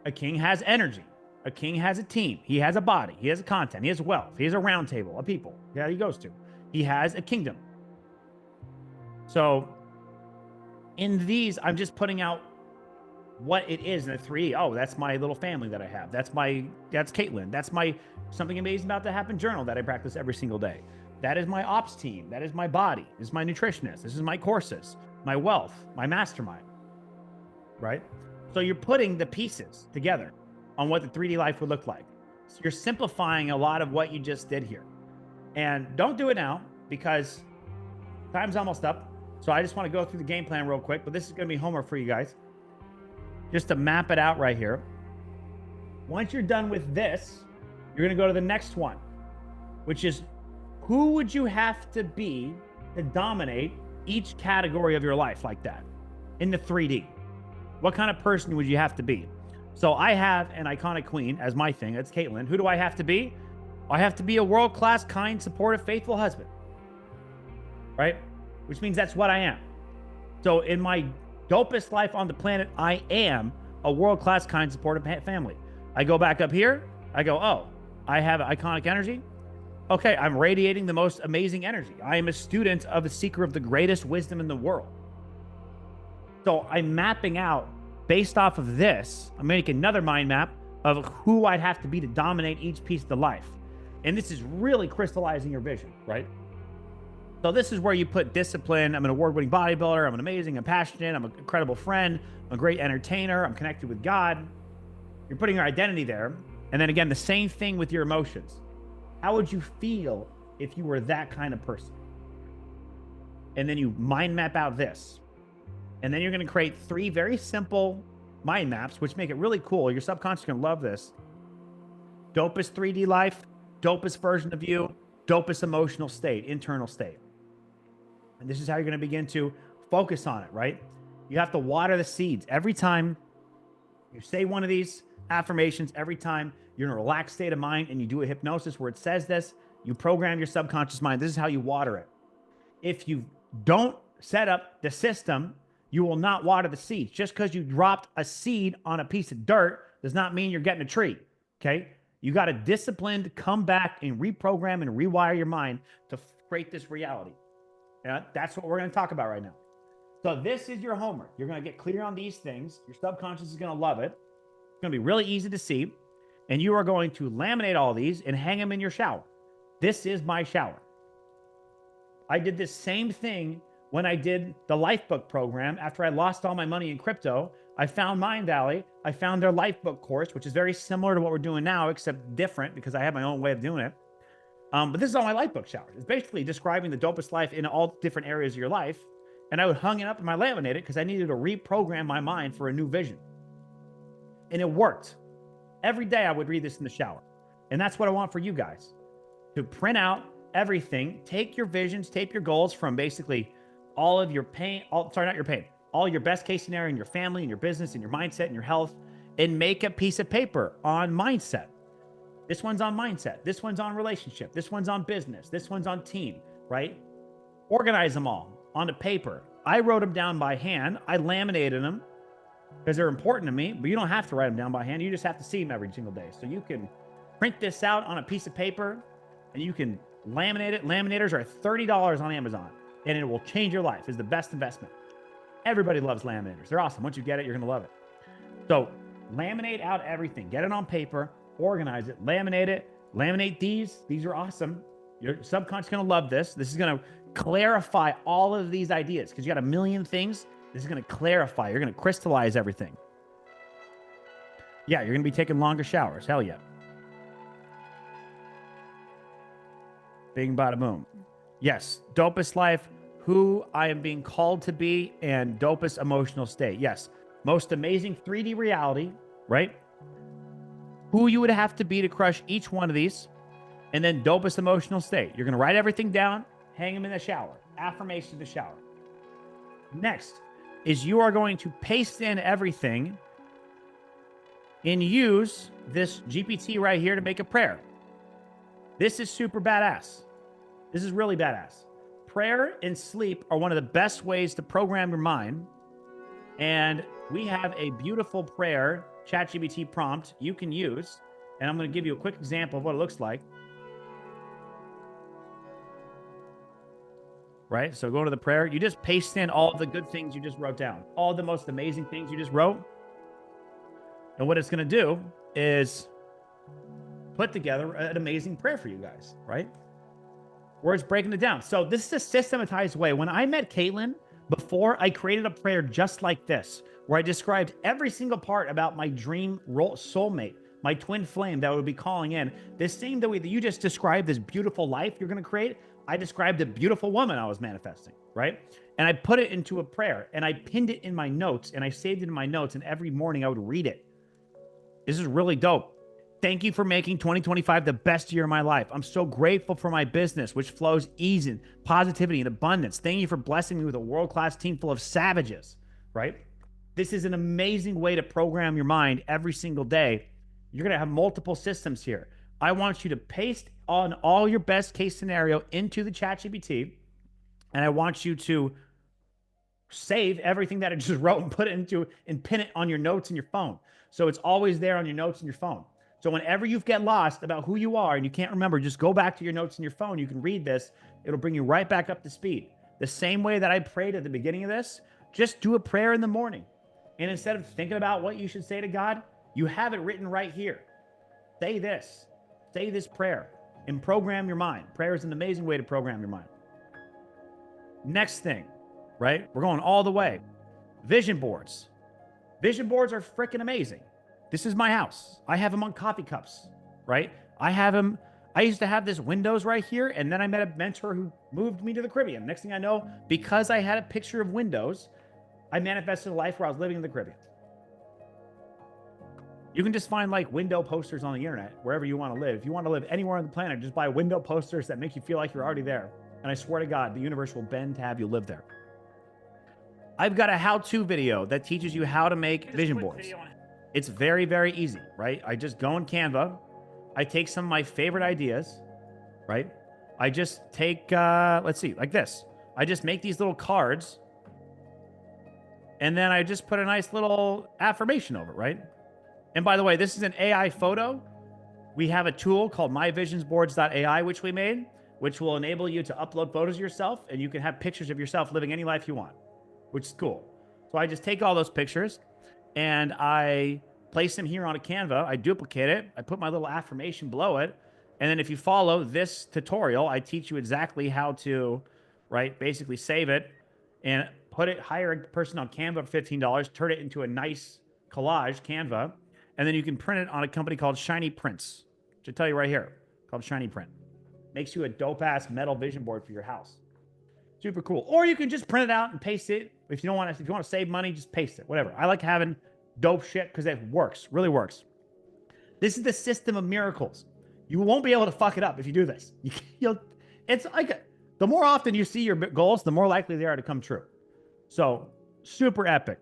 A king has energy. A king has a team. He has a body. He has a content. He has wealth. He has a round table of people that he goes to. He has a kingdom. So in these, I'm just putting out what it is in the 3D. Oh, that's my little family that I have. That's Caitlin. That's my something amazing about to happen journal that I practice every single day. That is my ops team. That is my body. This is my nutritionist. This is my courses, my wealth, my mastermind, right? So you're putting the pieces together on what the 3D life would look like. So you're simplifying a lot of what you just did here. And don't do it now because time's almost up. So I just want to go through the game plan real quick, but this is going to be homework for you guys. Just to map it out right here. Once you're done with this, you're going to go to the next one, which is who would you have to be to dominate each category of your life like that in the 3D? What kind of person would you have to be? So I have an iconic queen as my thing. That's Caitlin. Who do I have to be? I have to be a world-class, kind, supportive, faithful husband. right? Which means that's what I am. So in my dopest life on the planet, I am a world-class, kind, supportive family. I go back up here. I go, oh, I have iconic energy. Okay, I'm radiating the most amazing energy. I am a student of a seeker of the greatest wisdom in the world. So I'm mapping out based off of this. I'm making another mind map of who I'd have to be to dominate each piece of the life. And this is really crystallizing your vision, right? So this is where you put discipline. I'm an award-winning bodybuilder. I'm amazing. I'm passionate. I'm an incredible friend. I'm a great entertainer. I'm connected with God. You're putting your identity there. And then again, the same thing with your emotions. How would you feel if you were that kind of person? And then you mind map out this. And then you're going to create 3 very simple mind maps, which make it really cool. Your subconscious is going to love this. Dopest 3D life, dopest version of you, dopest emotional state, internal state. And this is how you're going to begin to focus on it, right? You have to water the seeds. Every time you say one of these affirmations, every time you're in a relaxed state of mind and you do a hypnosis where it says this, you program your subconscious mind. This is how you water it. If you don't set up the system, you will not water the seeds. Just because you dropped a seed on a piece of dirt does not mean you're getting a tree, okay? You got to discipline, come back and reprogram and rewire your mind to create this reality. Yeah, that's what we're going to talk about right now. So this is your homework. You're going to get clear on these things. Your subconscious is going to love it. It's going to be really easy to see. And you are going to laminate all these and hang them in your shower. This is my shower. I did this same thing when I did the Lifebook program. After I lost all my money in crypto, I found Mind Valley. I found their Lifebook course, which is very similar to what we're doing now, except different because I have my own way of doing it. But this is all my Lifebook showers. It's basically describing the dopest life in all different areas of your life. And I would hung it up in my laminated because I needed to reprogram my mind for a new vision. And it worked. Every day I would read this in the shower. And that's what I want for you guys. To print out everything, take your visions, take your goals from basically all of your pain, not your pain, all your best case scenario in your family, in your business, in your mindset, in your health, and make a piece of paper on mindset. This one's on mindset. This one's on relationship. This one's on business. This one's on team, right? Organize them all on a paper. I wrote them down by hand. I laminated them because they're important to me, but you don't have to write them down by hand. You just have to see them every single day. So you can print this out on a piece of paper and you can laminate it. Laminators are $30 on Amazon and it will change your life. It's the best investment. Everybody loves laminators. They're awesome. Once you get it, you're going to love it. So laminate out everything. Get it on paper. Organize it, laminate these. These are awesome. Your subconscious is going to love this. This is going to clarify all of these ideas because you got a million things. This is going to clarify. You're going to crystallize everything. Yeah, you're going to be taking longer showers. Hell yeah. Bing, bada, boom. Yes, dopest life, who I am being called to be, and dopest emotional state. Yes, most amazing 3D reality, right? Who you would have to be to crush each one of these, and then dopest emotional state. You're going to write everything down, hang them in the shower. Affirmation in the shower. Next is you are going to paste in everything and use this GPT right here to make a prayer. This is super badass. This is really badass. Prayer and sleep are one of the best ways to program your mind. And we have a beautiful prayer ChatGPT prompt you can use. And I'm going to give you a quick example of what it looks like. Right? So go to the prayer. You just paste in all the good things you just wrote down. All the most amazing things you just wrote. And what it's going to do is put together an amazing prayer for you guys, right? Where it's breaking it down. So this is a systematized way. When I met Caitlin, before, I created a prayer just like this, where I described every single part about my dream soulmate, my twin flame that would be calling in. This same way that you just described this beautiful life you're going to create, I described a beautiful woman I was manifesting, right? And I put it into a prayer and I pinned it in my notes and I saved it in my notes, and every morning I would read it. This is really dope. Thank you for making 2025 the best year of my life. I'm so grateful for my business, which flows ease and positivity and abundance. Thank you for blessing me with a world-class team full of savages, right? This is an amazing way to program your mind every single day. You're going to have multiple systems here. I want you to paste on all your best case scenario into the ChatGPT, And I want you to save everything that I just wrote and put it into and pin it on your notes in your phone. So it's always there on your notes in your phone. So whenever you get lost about who you are and you can't remember, just go back to your notes in your phone. You can read this. It'll bring you right back up to speed. The same way that I prayed at the beginning of this, just do a prayer in the morning. And instead of thinking about what you should say to God, you have it written right here. Say this prayer, and program your mind. Prayer is an amazing way to program your mind. Next thing, right? We're going all the way. Vision boards. Vision boards are freaking amazing. This is my house. I have them on coffee cups, right? I have them. I used to have this windows right here, and then I met a mentor who moved me to the Caribbean. Next thing I know, because I had a picture of windows, I manifested a life where I was living in the Caribbean. You can just find like window posters on the internet, wherever you want to live. If you want to live anywhere on the planet, just buy window posters that make you feel like you're already there. And I swear to God, the universe will bend to have you live there. I've got a how-to video that teaches you how to make vision boards. It's very, very easy, right? I just go in Canva. I take some of my favorite ideas, right? I just take, let's see, like this. I just make these little cards. And then I just put a nice little affirmation over it, right? And by the way, this is an AI photo. We have a tool called myvisionsboards.ai, which we made, which will enable you to upload photos of yourself, and you can have pictures of yourself living any life you want, which is cool. So I just take all those pictures and I place them here on a Canva. I duplicate it. I put my little affirmation below it. And then if you follow this tutorial, I teach you exactly how to, right, basically save it and put it, hire a person on Canva for $15, turn it into a nice collage Canva, and then you can print it on a company called Shiny Prints, which I tell you right here, called Shiny Print. Makes you a dope-ass metal vision board for your house. Super cool. Or you can just print it out and paste it. If you want to save money, just paste it. Whatever. I like having dope shit because it works. Really works. This is the system of miracles. You won't be able to fuck it up if you do this. It's like the more often you see your goals, the more likely they are to come true. So super epic.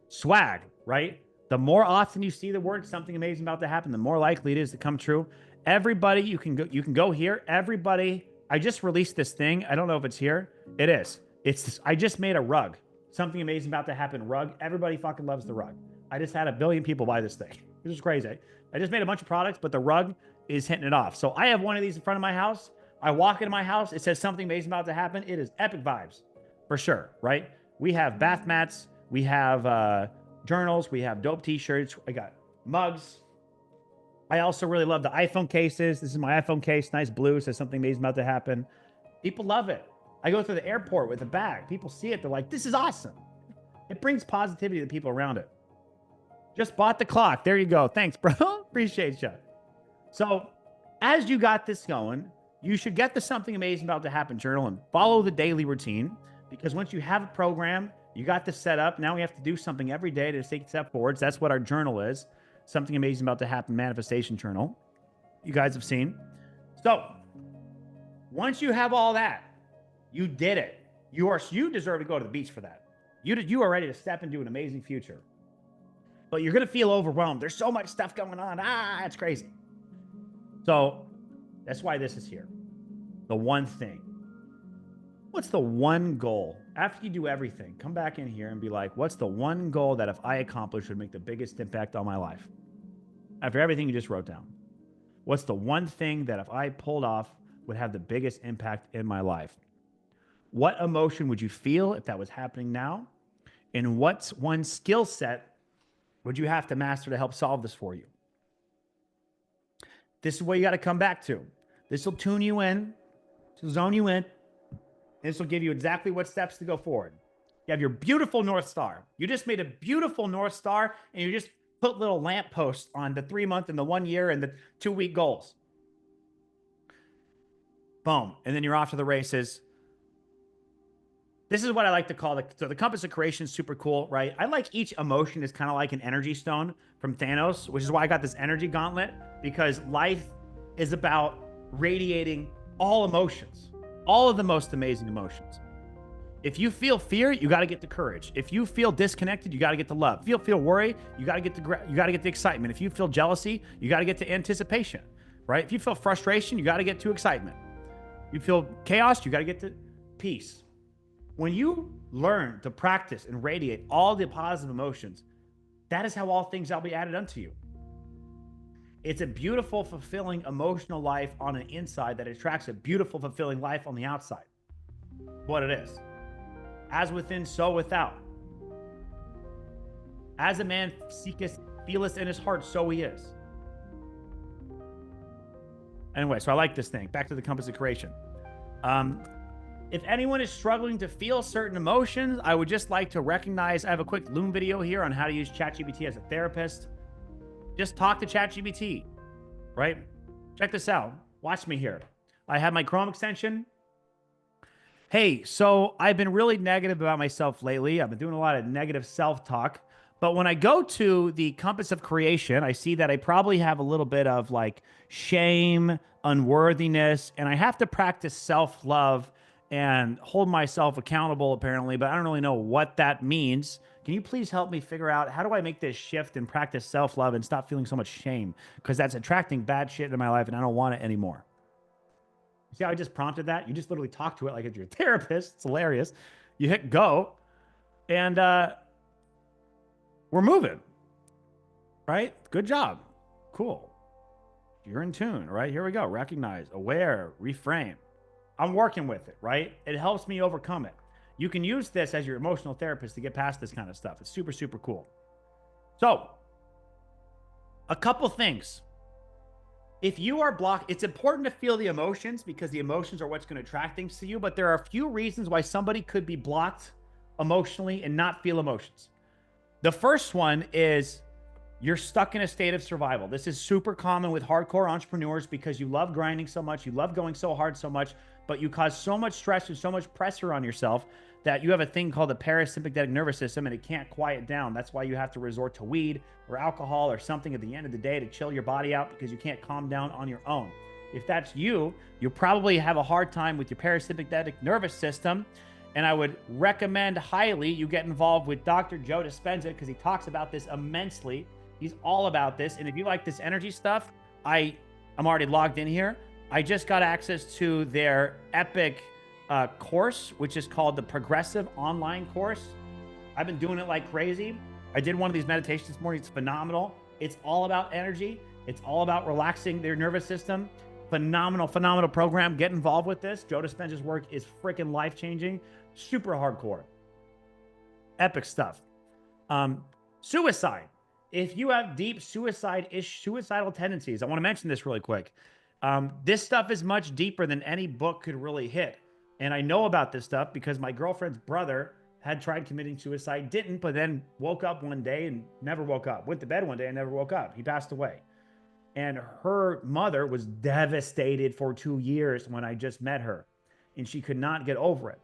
Swag, right? The more often you see the word something amazing about to happen, the more likely it is to come true. Everybody, you can go here. Everybody, I just released this thing. I don't know if it's here. It is. It's this, I just made a rug. Something amazing about to happen rug. Everybody fucking loves the rug. I just had 1 billion people buy this thing. This is crazy. I just made a bunch of products, but the rug is hitting it off. So I have one of these in front of my house. I walk into my house. It says something amazing about to happen. It is epic vibes for sure, right? We have bath mats. We have journals. We have dope t-shirts. I got mugs. I also really love the iPhone cases. This is my iPhone case. Nice blue. Says something amazing about to happen. People love it. I go through the airport with a bag. People see it. They're like, this is awesome. It brings positivity to the people around it. Just bought the clock. There you go. Thanks, bro. Appreciate you. So as you got this going, you should get the something amazing about to happen journal and follow the daily routine, because once you have a program, you got this set up. Now we have to do something every day to take a step forwards. That's what our journal is. Something amazing about to happen manifestation journal. You guys have seen. So once you have all that, you did it. You deserve to go to the beach for that. You are ready to step into an amazing future. But you're going to feel overwhelmed. There's so much stuff going on. It's crazy. So that's why this is here. The one thing. What's the one goal? After you do everything, come back in here and be like, what's the one goal that if I accomplish would make the biggest impact on my life? After everything you just wrote down. What's the one thing that if I pulled off would have the biggest impact in my life? What emotion would you feel if that was happening now? And what's one skill set would you have to master to help solve this for you? This is what you got to come back to. This will tune you in, this will zone you in. This will give you exactly what steps to go forward. You have your beautiful North Star. You just made a beautiful North Star, and you just put little lampposts on the 3-month and the 1 year and the 2-week goals. Boom. And then you're off to the races. This is what I like to call the compass of creation is super cool, right? I like each emotion is kind of like an energy stone from Thanos, which is why I got this energy gauntlet, because life is about radiating all emotions, all of the most amazing emotions. If you feel fear, you got to get the courage. If you feel disconnected, you got to get the love. If you feel worry, you got to get the excitement. If you feel jealousy, you got to get to anticipation, right? If you feel frustration, you got to get to excitement. You feel chaos, you got to get to peace. When you learn to practice and radiate all the positive emotions, that is how all things shall be added unto you. It's a beautiful, fulfilling emotional life on the inside that attracts a beautiful, fulfilling life on the outside. What it is. As within, so without. As a man seeketh, feeleth in his heart, so he is. Anyway, so I like this thing. Back to the compass of creation. If anyone is struggling to feel certain emotions, I would just like to recognize, I have a quick Loom video here on how to use ChatGPT as a therapist. Just talk to ChatGPT, right? Check this out. Watch me here. I have my Chrome extension. Hey, so I've been really negative about myself lately. I've been doing a lot of negative self-talk. But when I go to the compass of creation, I see that I probably have a little bit of like shame, unworthiness, and I have to practice self-love and hold myself accountable, apparently, but I don't really know what that means. Can you please help me figure out how do I make this shift and practice self-love and stop feeling so much shame? Because that's attracting bad shit in my life and I don't want it anymore. See how I just prompted that? You just literally talk to it like it's your therapist. It's hilarious. You hit go and we're moving, right? Good job. Cool. You're in tune, right? Here we go. Recognize, aware, reframe. I'm working with it, right? It helps me overcome it. You can use this as your emotional therapist to get past this kind of stuff. It's super, super cool. So, a couple things. If you are blocked, it's important to feel the emotions because the emotions are what's going to attract things to you. But there are a few reasons why somebody could be blocked emotionally and not feel emotions. The first one is you're stuck in a state of survival. This is super common with hardcore entrepreneurs because you love grinding so much, you love going so hard so much, but you cause so much stress and so much pressure on yourself that you have a thing called the parasympathetic nervous system and it can't quiet down. That's why you have to resort to weed or alcohol or something at the end of the day to chill your body out because you can't calm down on your own. If that's you, you probably have a hard time with your parasympathetic nervous system. And I would recommend highly you get involved with Dr. Joe Dispenza because he talks about this immensely. He's all about this. And if you like this energy stuff, I'm already logged in here. I just got access to their epic course, which is called the Progressive Online Course. I've been doing it like crazy. I did one of these meditations this morning. It's phenomenal. It's all about energy. It's all about relaxing their nervous system. Phenomenal, phenomenal program. Get involved with this. Joe Dispenza's work is freaking life-changing. Super hardcore. Epic stuff. Suicide. If you have deep suicidal tendencies, I want to mention this really quick. This stuff is much deeper than any book could really hit. And I know about this stuff because my girlfriend's brother had tried committing suicide, didn't, but then woke up one day and never woke up. Went to bed one day and never woke up. He passed away. And her mother was devastated for 2 years when I just met her. And she could not get over it.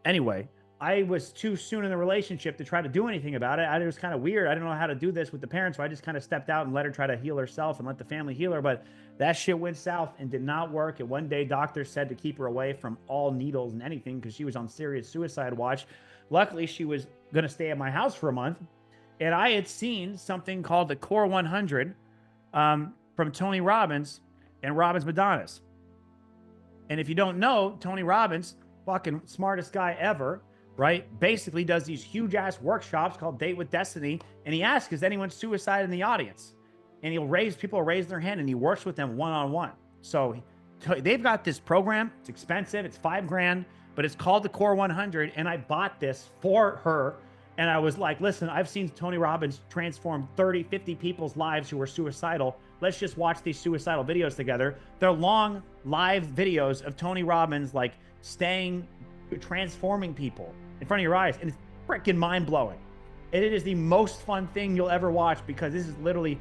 Anyway, I was too soon in the relationship to try to do anything about it. It was kind of weird. I didn't know how to do this with the parents, so I just kind of stepped out and let her try to heal herself and let the family heal her. But that shit went south and did not work. And one day, doctors said to keep her away from all needles and anything because she was on serious suicide watch. Luckily, she was going to stay at my house for a month. And I had seen something called the Core 100 from Tony Robbins and Robbins Madonnas. And if you don't know, Tony Robbins, fucking smartest guy ever, right? Basically does these huge ass workshops called Date with Destiny. And he asks, is anyone suicide in the audience? And people raise their hand and he works with them one-on-one. So they've got this program. It's expensive. It's $5,000, but it's called the Core 100. And I bought this for her. And I was like, listen, I've seen Tony Robbins transform 30, 50 people's lives who were suicidal. Let's just watch these suicidal videos together. They're long live videos of Tony Robbins, like transforming people in front of your eyes. And it's freaking mind blowing. And it is the most fun thing you'll ever watch because this is literally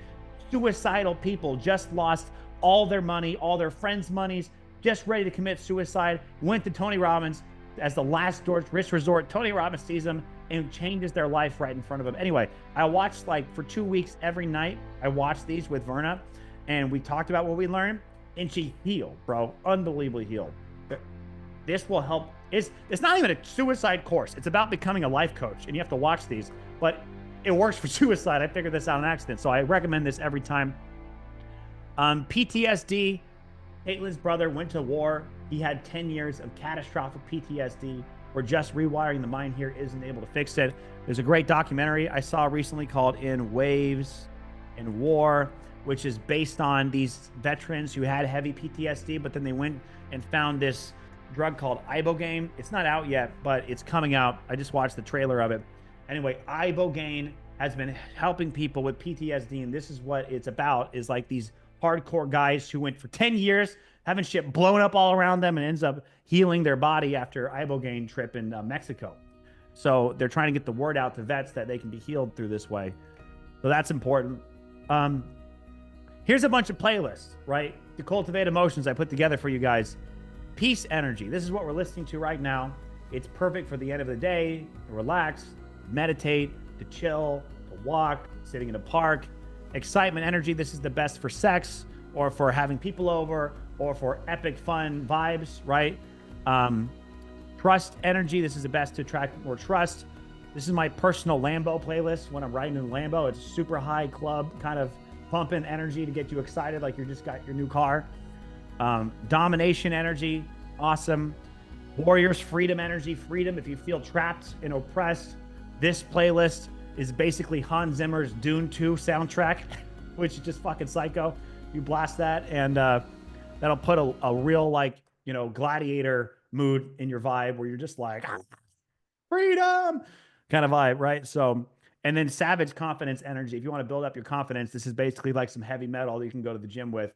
suicidal people just lost all their money, all their friends' monies, just ready to commit suicide, went to Tony Robbins as the last rich resort. Tony Robbins sees them and changes their life right in front of them. Anyway, I watched like for 2 weeks every night. I watched these with Verna and we talked about what we learned and she healed, bro. Unbelievably healed. This will help. It's not even a suicide course. It's about becoming a life coach and you have to watch these, but it works for suicide. I figured this out on accident. So I recommend this every time. PTSD. Caitlin's brother went to war. He had 10 years of catastrophic PTSD, where just rewiring the mind here isn't able to fix it. There's a great documentary I saw recently called In Waves and War, which is based on these veterans who had heavy PTSD, but then they went and found this drug called ibogaine. It's not out yet, but it's coming out. I just watched the trailer of it. Anyway, ibogaine has been helping people with PTSD, and this is what it's about, is like these hardcore guys who went for 10 years having shit blown up all around them and ends up healing their body after ibogaine trip in Mexico. So they're trying to get the word out to vets that they can be healed through this way. So that's important. Here's a bunch of playlists, right? To cultivate emotions I put together for you guys. Peace energy. This is what we're listening to right now. It's perfect for the end of the day, to relax, meditate, to chill, to walk, sitting in a park. Excitement energy. This is the best for sex or for having people over or for epic fun vibes, right? Trust energy. This is the best to attract more trust. This is my personal Lambo playlist. When I'm riding in a Lambo, it's super high club kind of pumping energy to get you excited like you just got your new car. Domination energy, awesome. Warriors, freedom energy, freedom. If you feel trapped and oppressed, this playlist is basically Hans Zimmer's Dune 2 soundtrack, which is just fucking psycho. You blast that and that'll put a real, like, you know, gladiator mood in your vibe where you're just like, freedom kind of vibe, right? So, and then savage confidence energy. If you want to build up your confidence, this is basically like some heavy metal that you can go to the gym with.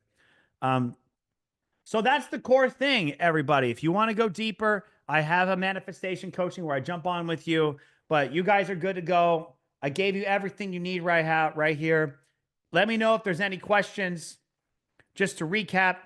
So that's the core thing, everybody. If you want to go deeper, I have a manifestation coaching where I jump on with you, but you guys are good to go. I gave you everything you need right here. Let me know if there's any questions. Just to recap,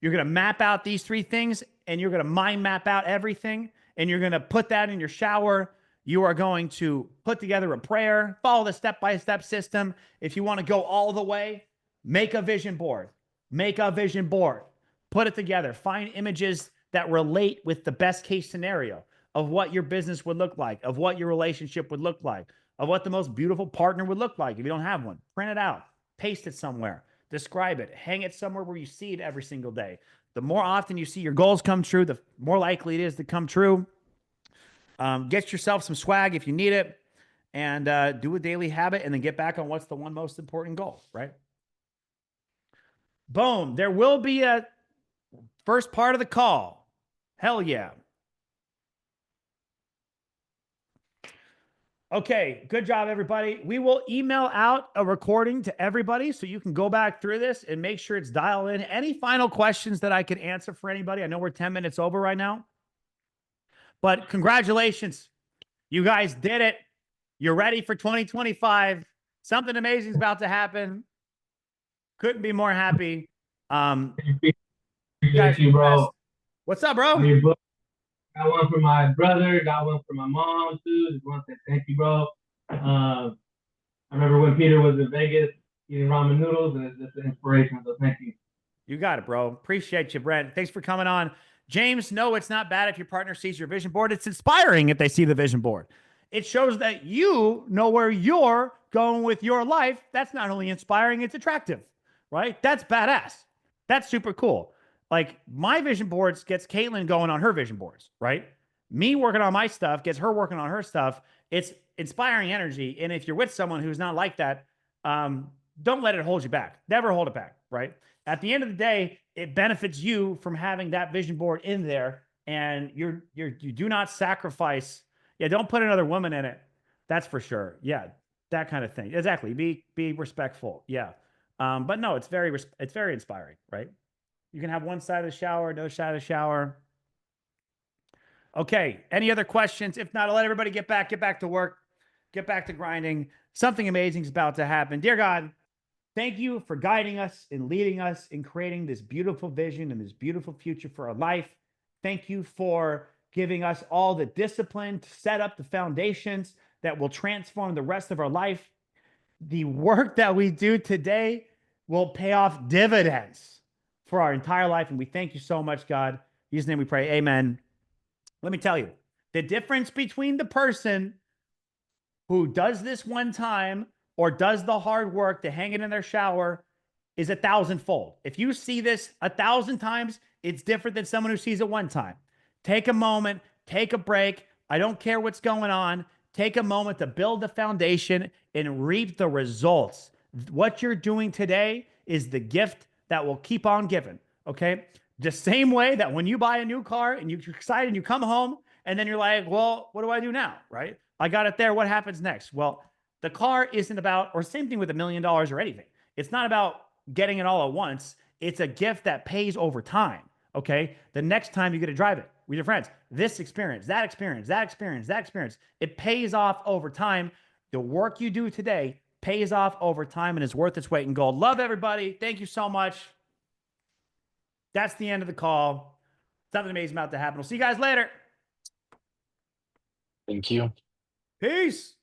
you're going to map out these 3 things and you're going to mind map out everything and you're going to put that in your shower. You are going to put together a prayer, follow the step-by-step system. If you want to go all the way, make a vision board. Make a vision board. Put it together. Find images that relate with the best case scenario of what your business would look like, of what your relationship would look like, of what the most beautiful partner would look like if you don't have one. Print it out. Paste it somewhere. Describe it. Hang it somewhere where you see it every single day. The more often you see your goals come true, the more likely it is to come true. Get yourself some swag if you need it, and do a daily habit, and then get back on what's the one most important goal, right? Boom. There will be a first part of the call. Hell yeah. Okay, good job, everybody. We will email out a recording to everybody so you can go back through this and make sure it's dialed in. Any final questions that I could answer for anybody? I know we're 10 minutes over right now, but congratulations. You guys did it. You're ready for 2025. Something amazing is about to happen. Couldn't be more happy. Appreciate you, bro. What's up, bro? Got one for my brother, got one for my mom too. Just want to say thank you, bro. I remember when Peter was in Vegas eating ramen noodles, and it's just an inspiration. So thank you. You got it, bro. Appreciate you, Brent. Thanks for coming on. James, no, it's not bad if your partner sees your vision board. It's inspiring if they see the vision board. It shows that you know where you're going with your life. That's not only inspiring, it's attractive, right? That's badass. That's super cool. Like, my vision boards gets Caitlin going on her vision boards, right? Me working on my stuff gets her working on her stuff. It's inspiring energy. And if you're with someone who's not like that, don't let it hold you back. Never hold it back, right? At the end of the day, it benefits you from having that vision board in there, and you do not sacrifice. Yeah, don't put another woman in it. That's for sure. Yeah, that kind of thing. Exactly. Be respectful. Yeah. But no, it's very inspiring, right? You can have one side of the shower, another side of the shower. Okay. Any other questions? If not, I'll let everybody get back to work, get back to grinding. Something amazing is about to happen. Dear God, thank you for guiding us and leading us in creating this beautiful vision and this beautiful future for our life. Thank you for giving us all the discipline to set up the foundations that will transform the rest of our life. The work that we do today will pay off dividends for our entire life. And we thank you so much, God. In His name we pray. Amen. Let me tell you, the difference between the person who does this one time or does the hard work to hang it in their shower is 1,000-fold. If you see this 1,000 times, it's different than someone who sees it one time. Take a moment, take a break. I don't care what's going on. Take a moment to build the foundation and reap the results. What you're doing today is the gift that will keep on giving. Okay. The same way that when you buy a new car and you're excited and you come home and then you're like, well, what do I do now? Right? I got it there. What happens next? Well, the car isn't about, or same thing with $1 million or anything. It's not about getting it all at once. It's a gift that pays over time. Okay. The next time you get to drive it with your friends, this experience, that experience, that experience, that experience, it pays off over time. The work you do today pays off over time and is worth its weight in gold. Love everybody. Thank you so much. That's the end of the call. Something amazing about to happen. We'll see you guys later. Thank you. Peace.